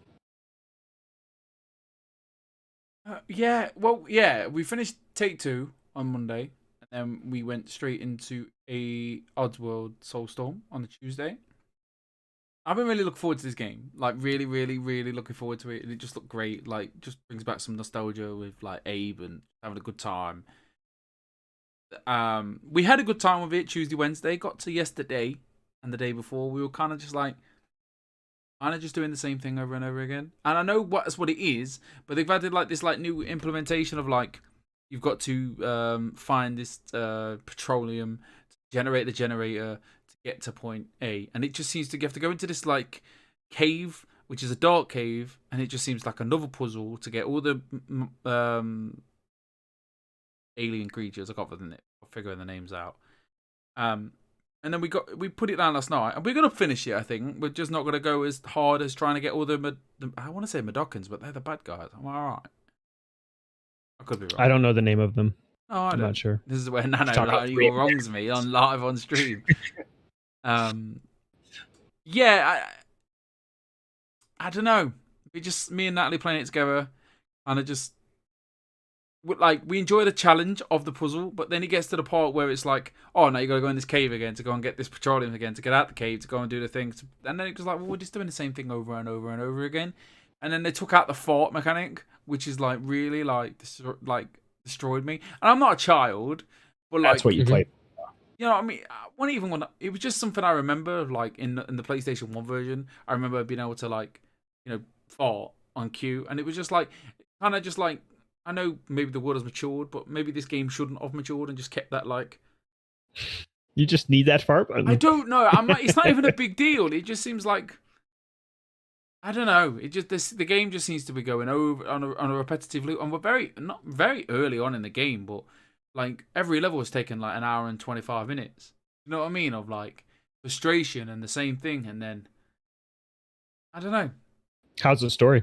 We finished Take 2 on Monday, and then we went straight into a Oddworld Soulstorm on the Tuesday. I've been really looking forward to this game. Like, really, really, really looking forward to it. And it just looked great. Like, just brings back some nostalgia with, like, Abe and having a good time. We had a good time with it Tuesday, Wednesday. Got to yesterday and the day before. We were kind of just doing the same thing over and over again. And I know that's what it is, but they've added, like, this, like, new implementation of, like, you've got to find this petroleum, to generate the generator, to get to point A. And it just seems to, you have to go into this like cave, which is a dark cave, and it just seems like another puzzle to get all the alien creatures. I can't figure the names out. And then we put it down last night, and we're gonna finish it. I think we're just not gonna go as hard as trying to get all the I want to say Medokans, but they're the bad guys. Am I right? I could be wrong. I don't know the name of them. Oh, I'm not sure. This is where Nano wrongs me on live on stream. Yeah, I don't know. We just me and Natalie playing it together, and it just like we enjoy the challenge of the puzzle, but then it gets to the part where it's like, oh, now you got to go in this cave again to go and get this petroleum again to get out the cave to go and do the things, and then it was like, well, we're just doing the same thing over and over and over again, and then they took out the fart mechanic, which is like really like destroyed me. And I'm not a child, but like That's what you played. you know what I mean? I wasn't even want. It was just something I remember, like in the PlayStation 1 version. I remember being able to like, fart on cue, and it was just like, kind of just like. I know maybe the world has matured, but maybe this game shouldn't have matured and just kept that like. You just need that fart button. I don't know. It's not even a big deal. It just seems like. I don't know. It just the game just seems to be going over on a repetitive loop, and we're not very early on in the game, but like every level has taken like an hour and 25 minutes. You know what I mean? Of like frustration and the same thing, and then I don't know. How's the story?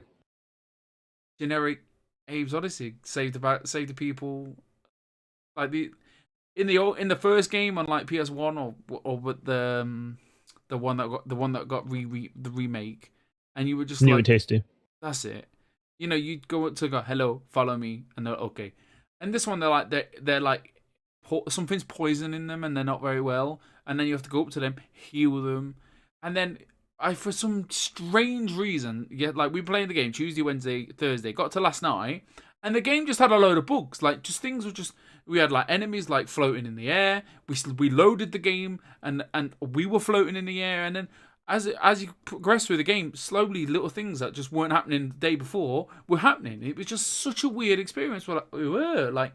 Generic. Abe's Odyssey saved the people, like in the first game on like PS1 or with the one that got the remake, and you were just new like, and tasty. That's it. You'd go up to go, hello, follow me, and they're okay. And this one they're like something's poisoning them and they're not very well, and then you have to go up to them, heal them, and then. For some strange reason, like we played the game Tuesday, Wednesday, Thursday, got to last night, and the game just had a load of bugs. Like just things were just we had like enemies like floating in the air. We loaded the game and we were floating in the air, and then as you progress through the game, slowly little things that just weren't happening the day before were happening. It was just such a weird experience. We were like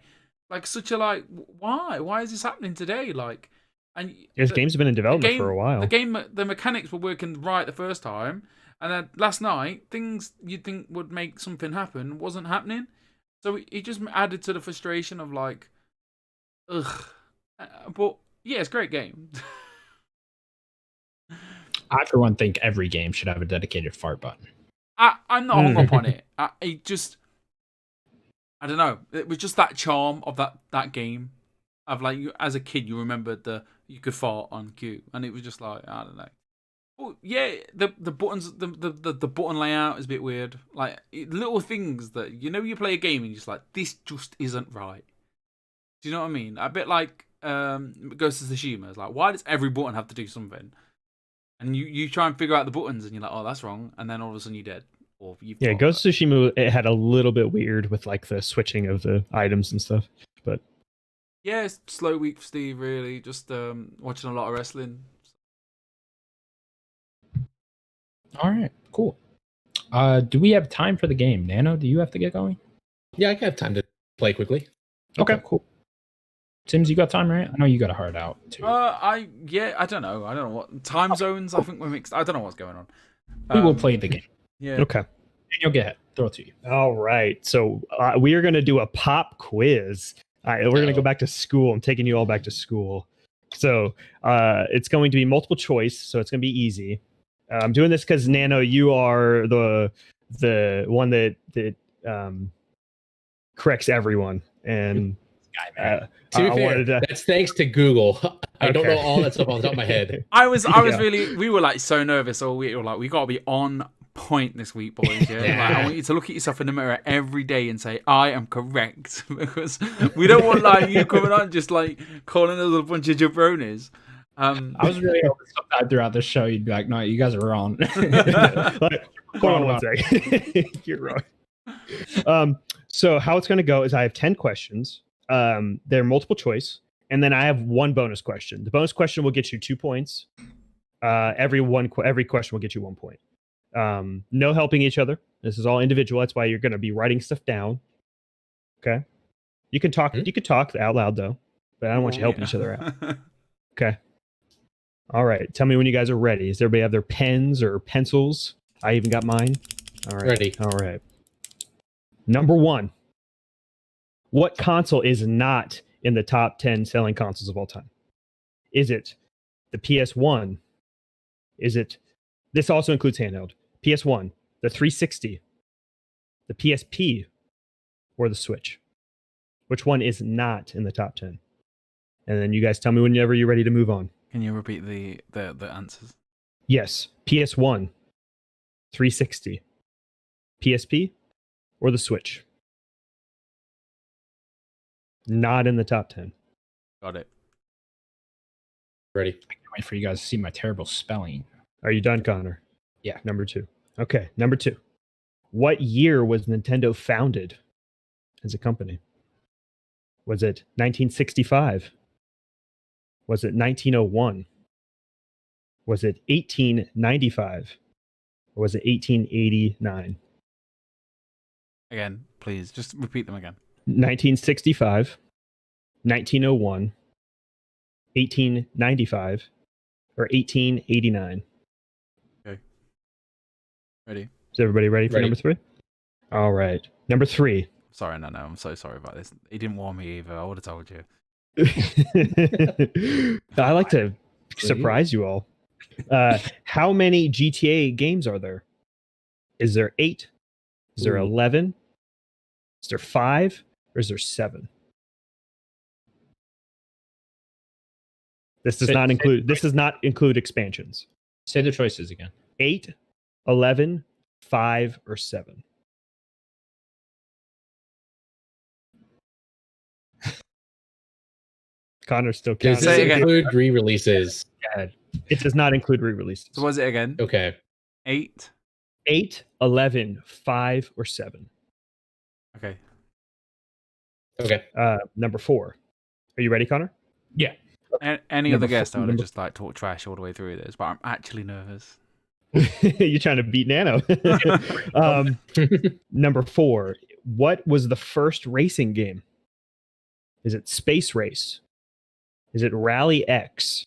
such a like why is this happening today? Like. And this game's been in development for a while. The mechanics were working right the first time, and then last night, things you'd think would make something happen wasn't happening. So it just added to the frustration of like, ugh. But yeah, it's a great game. I, for one, think every game should have a dedicated fart button. I'm not hung up on it. I don't know. It was just that charm of that game. Of like, as a kid, you remembered you could fart on cue, and it was just like, I don't know. Well, yeah, the buttons, the button layout is a bit weird. Like little things that you play a game and you're just like, this just isn't right. Do you know what I mean? A bit like Ghost of Tsushima. It's like, why does every button have to do something? And you try and figure out the buttons, and you're like, oh, that's wrong, and then all of a sudden you're dead. Or Ghost of Tsushima, it had a little bit weird with like the switching of the items and stuff, but. Yeah, it's slow week for Steve, really. Just watching a lot of wrestling. All right, cool. Do we have time for the game? Nano, do you have to get going? Yeah, I have time to play quickly. Okay, cool. Sims, you got time, right? I know you got a hard out too. I don't know. I don't know what time zones. I think we're mixed. I don't know what's going on. We will play the game. Yeah. Okay. Daniel, get it. Throw it to you. All right. So we are going to do a pop quiz. All right, we're going to go back to school. I'm taking you all back to school. So it's going to be multiple choice, so it's going to be easy. I'm doing this because, Nano, you are the one that corrects everyone. And to be fair, that's thanks to Google. I don't know all that stuff off the top of my head. I was really, we were like so nervous all week. We were like, we got to be on point this week, boys. Yeah? Like, I want you to look at yourself in the mirror every day and say, I am correct. Because we don't want like you coming on just like calling us a bunch of jabronis. I was really hoping sometime throughout the show you'd be like, no, you guys are wrong. Like, hold on one second. You're wrong. So how it's going to go is I have 10 questions. They're multiple choice. And then I have one bonus question. The bonus question will get you 2 points. Every question will get you 1 point. No helping each other. This is all individual. That's why you're going to be writing stuff down. Okay. You can talk. You can talk out loud though, but I don't want you helping each other out. Okay. All right. Tell me when you guys are ready. Does everybody have their pens or pencils? I even got mine. All right. Ready. All right. Number 1. What console is not in the top 10 selling consoles of all time? Is it the PS1? Is it? This also includes handheld. PS1, the 360, the PSP, or the Switch? Which one is not in the top 10? And then you guys tell me whenever you're ready to move on. Can you repeat the answers? Yes. PS1, 360, PSP, or the Switch? Not in the top 10. Got it. Ready? I can't wait for you guys to see my terrible spelling. Are you done, Connor? Yeah. Number 2. Okay, number 2. What year was Nintendo founded as a company? Was it 1965? Was it 1901? Was it 1895? Or was it 1889? Again, please, just repeat them again. 1965, 1901, 1895, or 1889. Okay. Ready? Is everybody ready for Ready. number 3? All right. Number 3. Sorry, no, I'm so sorry about this. He didn't warn me either. I would have told you. I like to surprise you all. How many GTA games are there? Is there 8? Is there 11? Is there 5? Or is there 7? This does not include expansions. Say the choices again. 8, 11, 5, or 7. Connor's still Does counting. Say this it again. include re-releases? It does not include re-releases. So was it again? Okay. 8? 8, 11, 5, or 7. Okay. Okay. Number 4. Are you ready, Connor? Yeah. Any Number other guest, I would have number- just like talked trash all the way through this, but I'm actually nervous. You're trying to beat Nano. Number 4. What was the first racing game? Is it Space Race? Is it Rally X?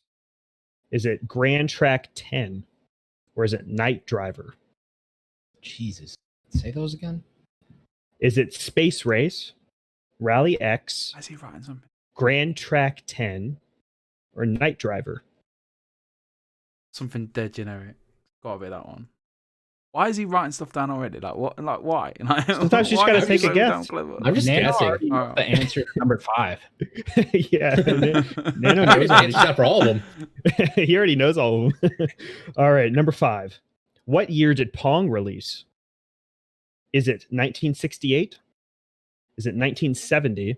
Is it Grand Track 10? Or is it Night Driver? Jesus. Say those again. Is it Space Race, Rally X, Why is he writing something? Grand Track 10, or Night Driver? Something dead generic. Gotta be that one. Why is he writing stuff down already? Like what? Like why? Like, Sometimes you just why gotta is he take a so guess. damn clever? I'm just Nano guessing. already knows the answer to number 5. Yeah, Nano I knows was answering that for all of them. he already knows all of them. All right, number 5. What year did Pong release? Is it 1968? Is it 1970? Is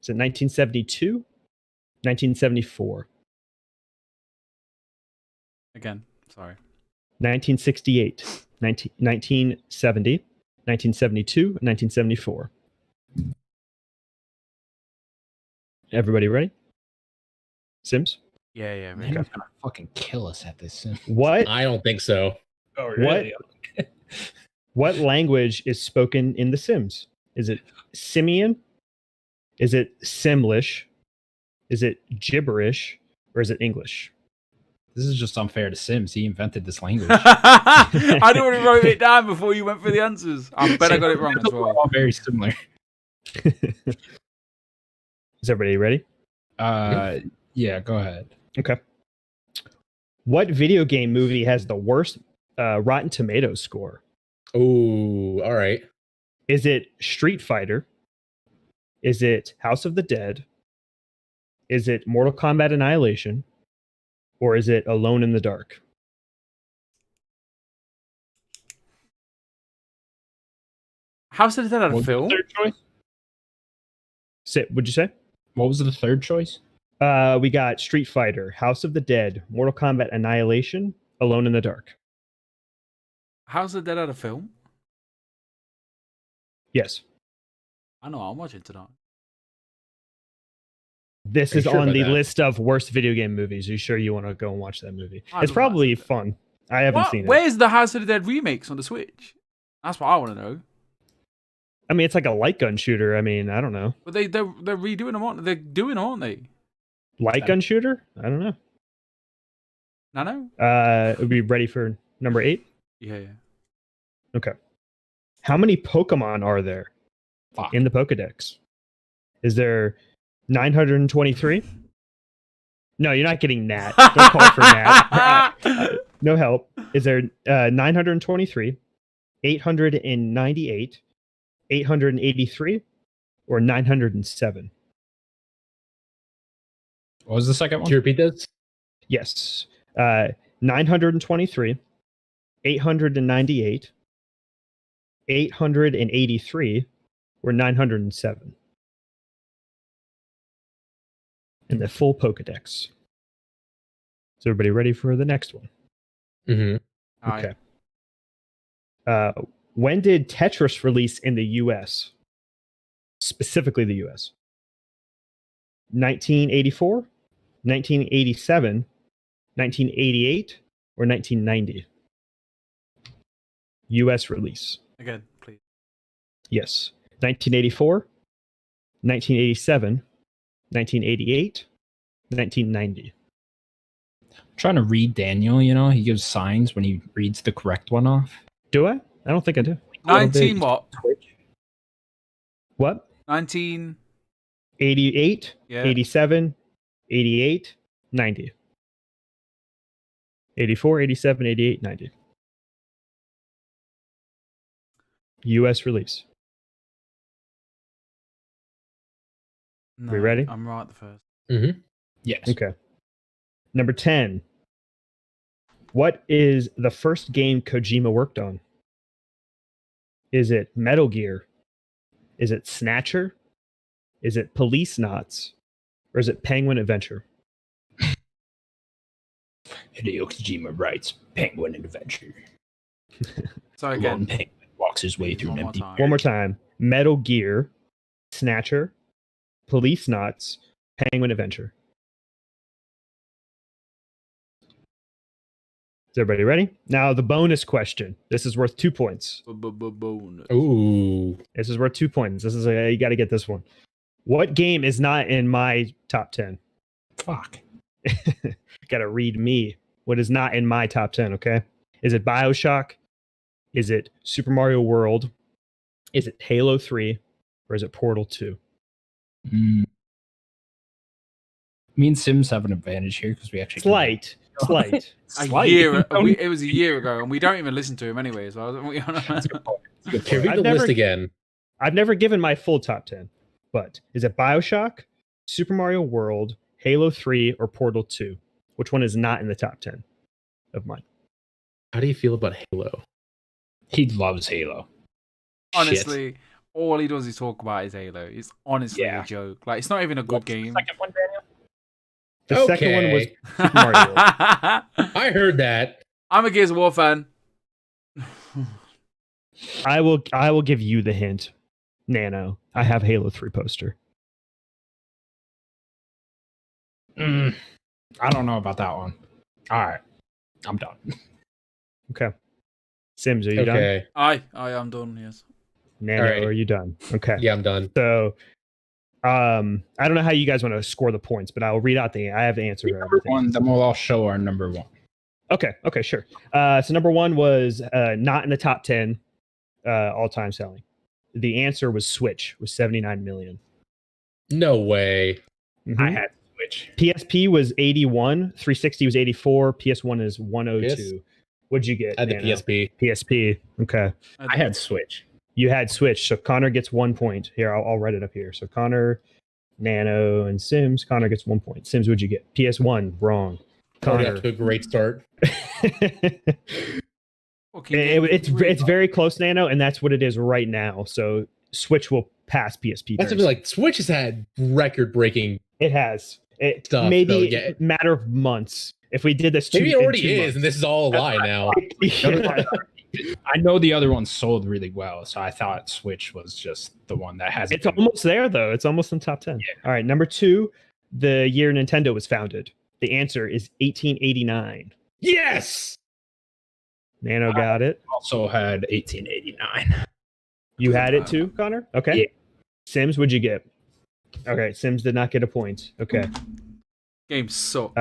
it 1972? 1974? Again, sorry. 1968, 1970, 1972, 1974. Everybody ready? Sims? Yeah, really. Nano's gonna fucking kill us at this soon. What I don't think so. Oh, what language is spoken in The Sims? Is it Simian? Is it Simlish? Is it gibberish? Or is it English? This is just unfair to Sims. He invented this language. I'd already wrote it down before you went through the answers. I bet I got it wrong as We're well. all very similar. Is everybody ready? Yeah, go ahead. Okay. What video game movie has the worst Rotten Tomatoes score? Oh, all right. Is it Street Fighter? Is it House of the Dead? Is it Mortal Kombat Annihilation? Or is it Alone in the Dark? House of the Dead had a What was the film? third choice? Would you say? What was the third choice? We got Street Fighter, House of the Dead, Mortal Kombat Annihilation, Alone in the Dark. House of the Dead had a film? Yes. I know, I'm watching tonight. This Are you is sure on about the that? list of worst video game movies. Are you sure you want to go and watch that movie? I It's love probably House of the fun. I haven't seen it. Where's the House of the Dead remakes on the Switch? That's what I want to know. I mean, it's like a light gun shooter. I mean, I don't know. But they're redoing them, aren't they? They're doing them, aren't they? Light gun shooter? I don't know. Nano? Are we ready for number 8? Yeah. Okay. How many Pokemon are there Fuck. in the Pokedex? Is there 923? No, you're not getting Nat. Don't call for Nat. No help. Is there 923, 898, 883, or 907? What was the second Can one? you repeat those? Yes. 923, 898, 883, or 907. And the full Pokedex. Is everybody ready for the next one? Mm-hmm. Okay. When did Tetris release in the US? Specifically the US. 1984, 1987, 1988, or 1990? US release. Again, please. Yes. 1984, 1987, 1988, 1990. I'm trying to read Daniel, he gives signs when he reads the correct one off. Do I? I don't think I do. 19 what? What? 19... 88, Yeah. 87, 88, 90. 84, 87, 88, 90. US release. No, We ready? I'm right the first. Mm-hmm. Yes. Okay. Number 10. What is the first game Kojima worked on? Is it Metal Gear? Is it Snatcher? Is it Police Knots? Or is it Penguin Adventure? Hideo Kojima writes Penguin Adventure. Sorry Lone again. penguin walks his way through One an more empty. time. One more time. Metal Gear, Snatcher, Police Knots, Penguin Adventure. Is everybody ready? Now the bonus question. This is worth 2 points. Bonus. Ooh. This is worth 2 points. This is you got to get this one. What game is not in my top 10? Fuck. Got to read me. What is not in my top 10, okay? Is it BioShock? Is it Super Mario World? Is it Halo 3? Or is it Portal 2? Me and Sims have an advantage here because we actually Slight. It was a year ago, and we don't even listen to him anyway. So Can we read the list again? I've never given my full top 10, but is it BioShock, Super Mario World, Halo 3, or Portal 2? Which one is not in the top 10 of mine? How do you feel about Halo? He loves Halo. honestly, all he does is talk about his Halo. It's honestly Yeah. a joke. Like, it's not even a good game. Second one, Daniel? The second one was Okay. Super Mario World. I heard that. I'm a Gears of War fan. I will give you the hint. Nano, I have Halo 3 poster. I don't know about that one. All right. I'm done. Okay. Sims, are you done? Okay. I am done, yes. Nano, All right. are you done? Okay. Yeah, I'm done. So, I don't know how you guys want to score the points, but I'll read out I have the answer to Number everything. one, then we'll all show our number one. Okay, sure. So number one was not in the top 10 all-time selling. The answer was Switch, with 79 million. No way. Mhm. I had Switch. PSP was 81, 360 was 84, PS1 is 102. What'd you get? I had the Nano? PSP. PSP. Okay. I had Switch. You had Switch, so Connor gets 1 point. Here, I'll write it up here. So Connor, Nano, and Sims. Connor gets 1 point. Sims, what'd you get? PS1, wrong. Already Connor. off to a great start. It's very close, Nano, and that's what it is right now. So Switch will pass PSP. That's very something like Switch has had record-breaking. It has. It Stuff, maybe though, yeah. a matter of months. If we did this, Maybe it in already 2 is, months. and this is all a lie now. Yeah. I know the other one sold really well, so I thought Switch was just the one that has. It's almost there, though. It's almost in top 10. Yeah. All right, number 2, the year Nintendo was founded. The answer is 1889. Yes! Nano got it. Also had 1889. You had it too, Connor? Okay. Yeah. Sims, what'd you get? Okay, Sims did not get a point. Okay. Game sucks.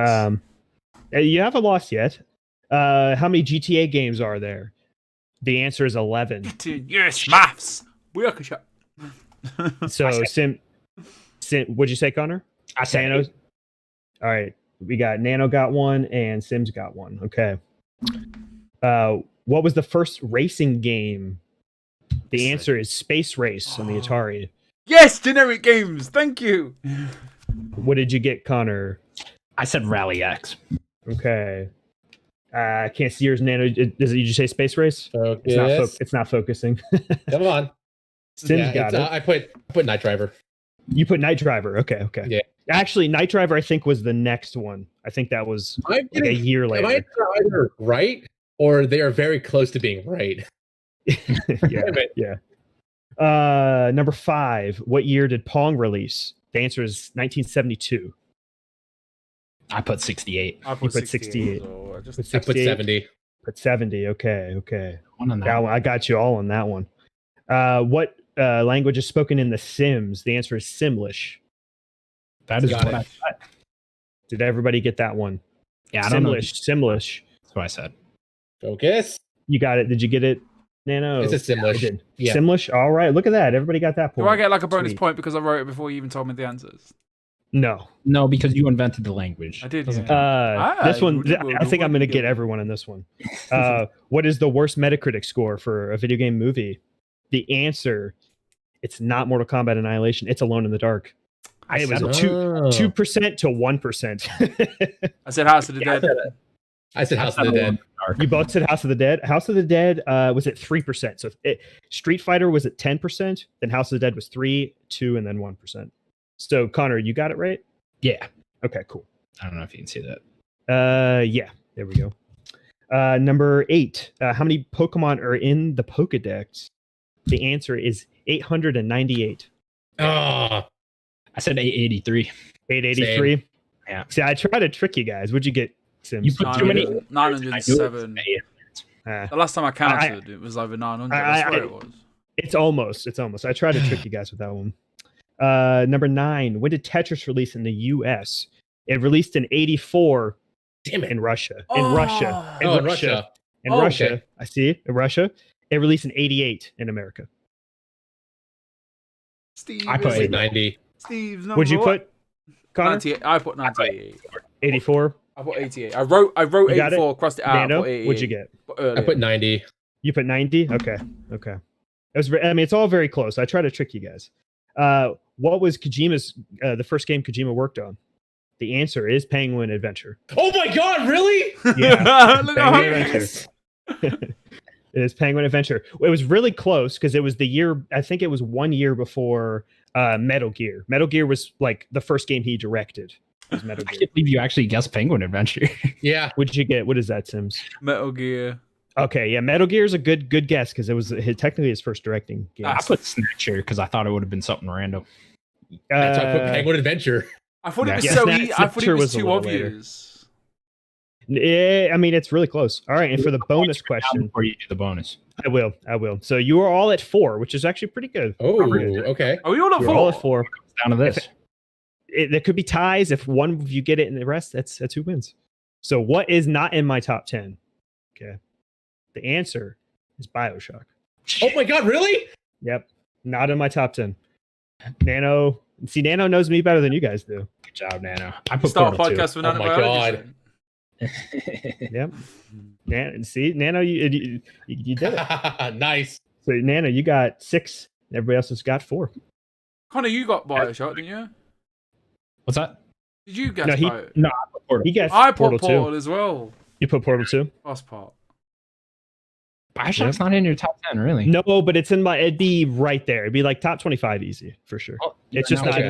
You haven't lost yet. How many GTA games are there? The answer is 11. Yes, maths. Workshop. So Sim, what'd you say, Connor? I said Nano. All right, we got Nano got one and Sims got one. Okay. What was the first racing game? The answer is Space Race on the Atari. Yes, generic games. Thank you. What did you get, Connor? I said Rally X. Okay. I can't see yours, Nano. Did you say Space Race? Focus. It's not focusing. Come on. Sims got it. I put Night Driver. You put Night Driver. Okay. Yeah. Actually, Night Driver, I think, was the next one. I think that was like a year later. Am I either right or they are very close to being right? Yeah. Number 5. What year did Pong release? The answer is 1972. I put 68. I You put 68. So I put 70. Put 70. Okay. One on That that. one, I got you all on that one. What language is spoken in The Sims? The answer is Simlish. That is Got what it. I thought. Did everybody get that one? Yeah, I don't know. Simlish. That's what I said. Focus. You got it. Did you get it, Nano? It's a Simlish. I did. Yeah. Simlish. All right. Look at that. Everybody got that point. do I get like a bonus Sweet. point because I wrote it before you even told me the answers? No. No, because you invented the language. I did. Doesn't Yeah. This one, I think I'm going to get everyone in this one. What is the worst Metacritic score for a video game movie? The answer, it's not Mortal Kombat Annihilation. It's Alone in the Dark. It was said 2% to 1%. I said House of the Dead. I said House of the Dead. You both said House of the Dead. House of the Dead was at 3%. So Street Fighter was at 10%. Then House of the Dead was 3, 2, and then 1%. So Connor, you got it right? Yeah. Okay, cool. I don't know if you can see that. Yeah, there we go. Number 8. How many Pokemon are in the Pokedex? The answer is 898. Oh, I said 883. 883. Yeah. See, I try to trick you guys. What'd you get, Sims? You put too many. 907. Ah, The last time I counted, it was over 900. I swear it was. it's almost. I try to trick you guys with that one. Number 9. When did Tetris release in the US? It released in 84 damn it. in Russia. Oh. In Russia. In Russia. In Oh, Russia. okay. I see. In Russia. It released in 88 in America. Steve, I put Like 90. Steve's number. Would you what? put, Connor? 98. I put 98. 84. I put 88. I wrote You got 84, crossed it out. Nano, Put 88. what'd you get? I put 90. You put 90? Okay. It was, it's all very close. I try to trick you guys. What was Kojima's, the first game Kojima worked on? The answer is Penguin Adventure. Oh my God, really? Yeah. Look Penguin at Adventure. It is Penguin Adventure. It was really close because it was the year, I think it was 1 year before Metal Gear. Metal Gear was like the first game he directed. Was Metal I Gear. can't believe you actually guessed Penguin Adventure. Yeah. What'd you get? What is that, Sims? Metal Gear. Okay, yeah, Metal Gear is a good guess because it was technically his first directing game. I put Snatcher because I thought it would have been something random. That's why I put Penguin Adventure. I thought it was Yeah, so easy. I thought it Snatcher was was a too little later. obvious. I mean, it's really close. All right, and for the bonus question, Before you do the bonus. I will. So you are all at 4, which is actually pretty good. Oh, okay. Are we all at You're 4? all at 4. Down to this. There could be ties. If one of you get it and the rest, that's who wins. So what is not in my top 10? Okay. The answer is BioShock. Oh my God, really? Yep. Not in my top 10. Nano. See, Nano knows me better than you guys do. Good job, Nano. I You put start a Portal 2. podcast with Oh my NaNoBiologist. Yep. See, Nano, you did it. Nice. So Nano, you got 6. Everybody else has got 4. Connor, you got Bioshock, didn't you? What's that? Did you guess No, he- Bio? No, I put Portal. He guessed I put Portal Portal 2. as well. You put Portal 2? Last part. Bioshock's not in your top 10, really. No, but it's in my. It'd be right there. It'd be like top 25 easy for sure. Oh, It's just no, not. okay.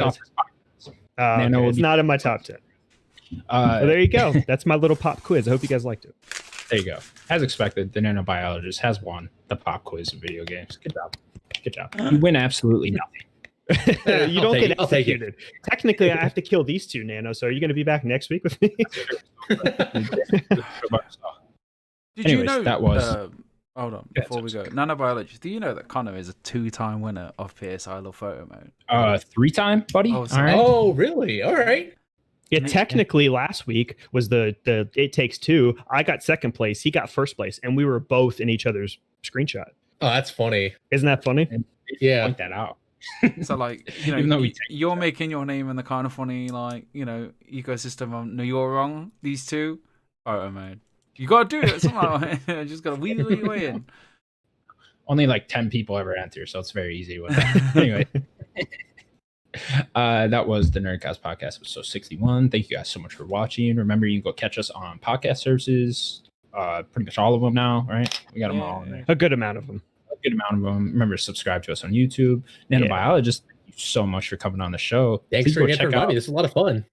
Nano Okay, would it's be- not in my top 10. Well, there you go. That's my little pop quiz. I hope you guys liked it. There you go. As expected, the NaNoBiologist has won the pop quiz in video games. Good job. Good job. You win absolutely nothing. You don't get I'll take it. executed. Technically, I have to kill these two, Nano. So are you going to be back next week with me? Did Anyways, you know that was- hold on, Yeah, before we sorry. go. NaNoBiologist, do you know that Connor is a 2-time winner of PSI Love Photo Mode? 3-time, buddy. Oh, All sorry. right. Oh, really? All right. Yeah, technically last week was the It Takes Two. I got second place. He got first place, and we were both in each other's screenshot. Oh, that's funny. Isn't that funny? Yeah. Point that out. So, like, you Even though know, we take- you're making your name in the kind of funny, like, you know, ecosystem of No You're Wrong, these two. Photo Mode. You gotta do it somehow. Just gotta wheedle your way in. Only like 10 people ever enter, so it's very easy with that. Anyway. That was the Nerdcast podcast, episode 61. Thank you guys so much for watching. Remember, you can go catch us on podcast services. Pretty much all of them now, right? We got them all in there. A good amount of them. A good amount of them. Remember to subscribe to us on YouTube. NanoBiologist, thank you so much for coming on the show. Thanks Please for go getting check to out. me. This is a lot of fun.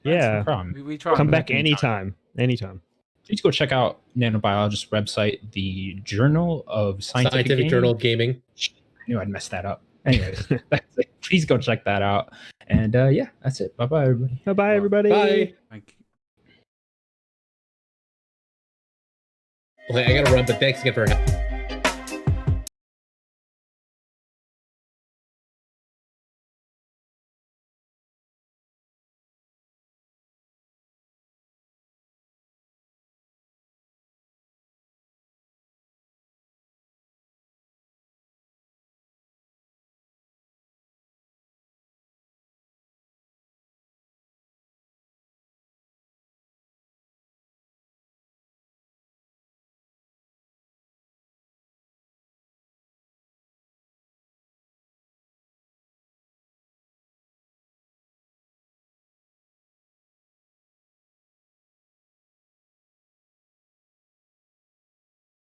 Yeah. No problem. We try. Come back anytime. Anytime. Please go check out NanoBiologist's website, the Journal of Scientific Journal of Gaming. I knew I'd mess that up. Anyways, that's it. Please go check that out. And yeah, that's it. Bye-bye, everybody. Bye-bye, everybody. Bye. Thank you. Okay, I gotta run, but thanks again for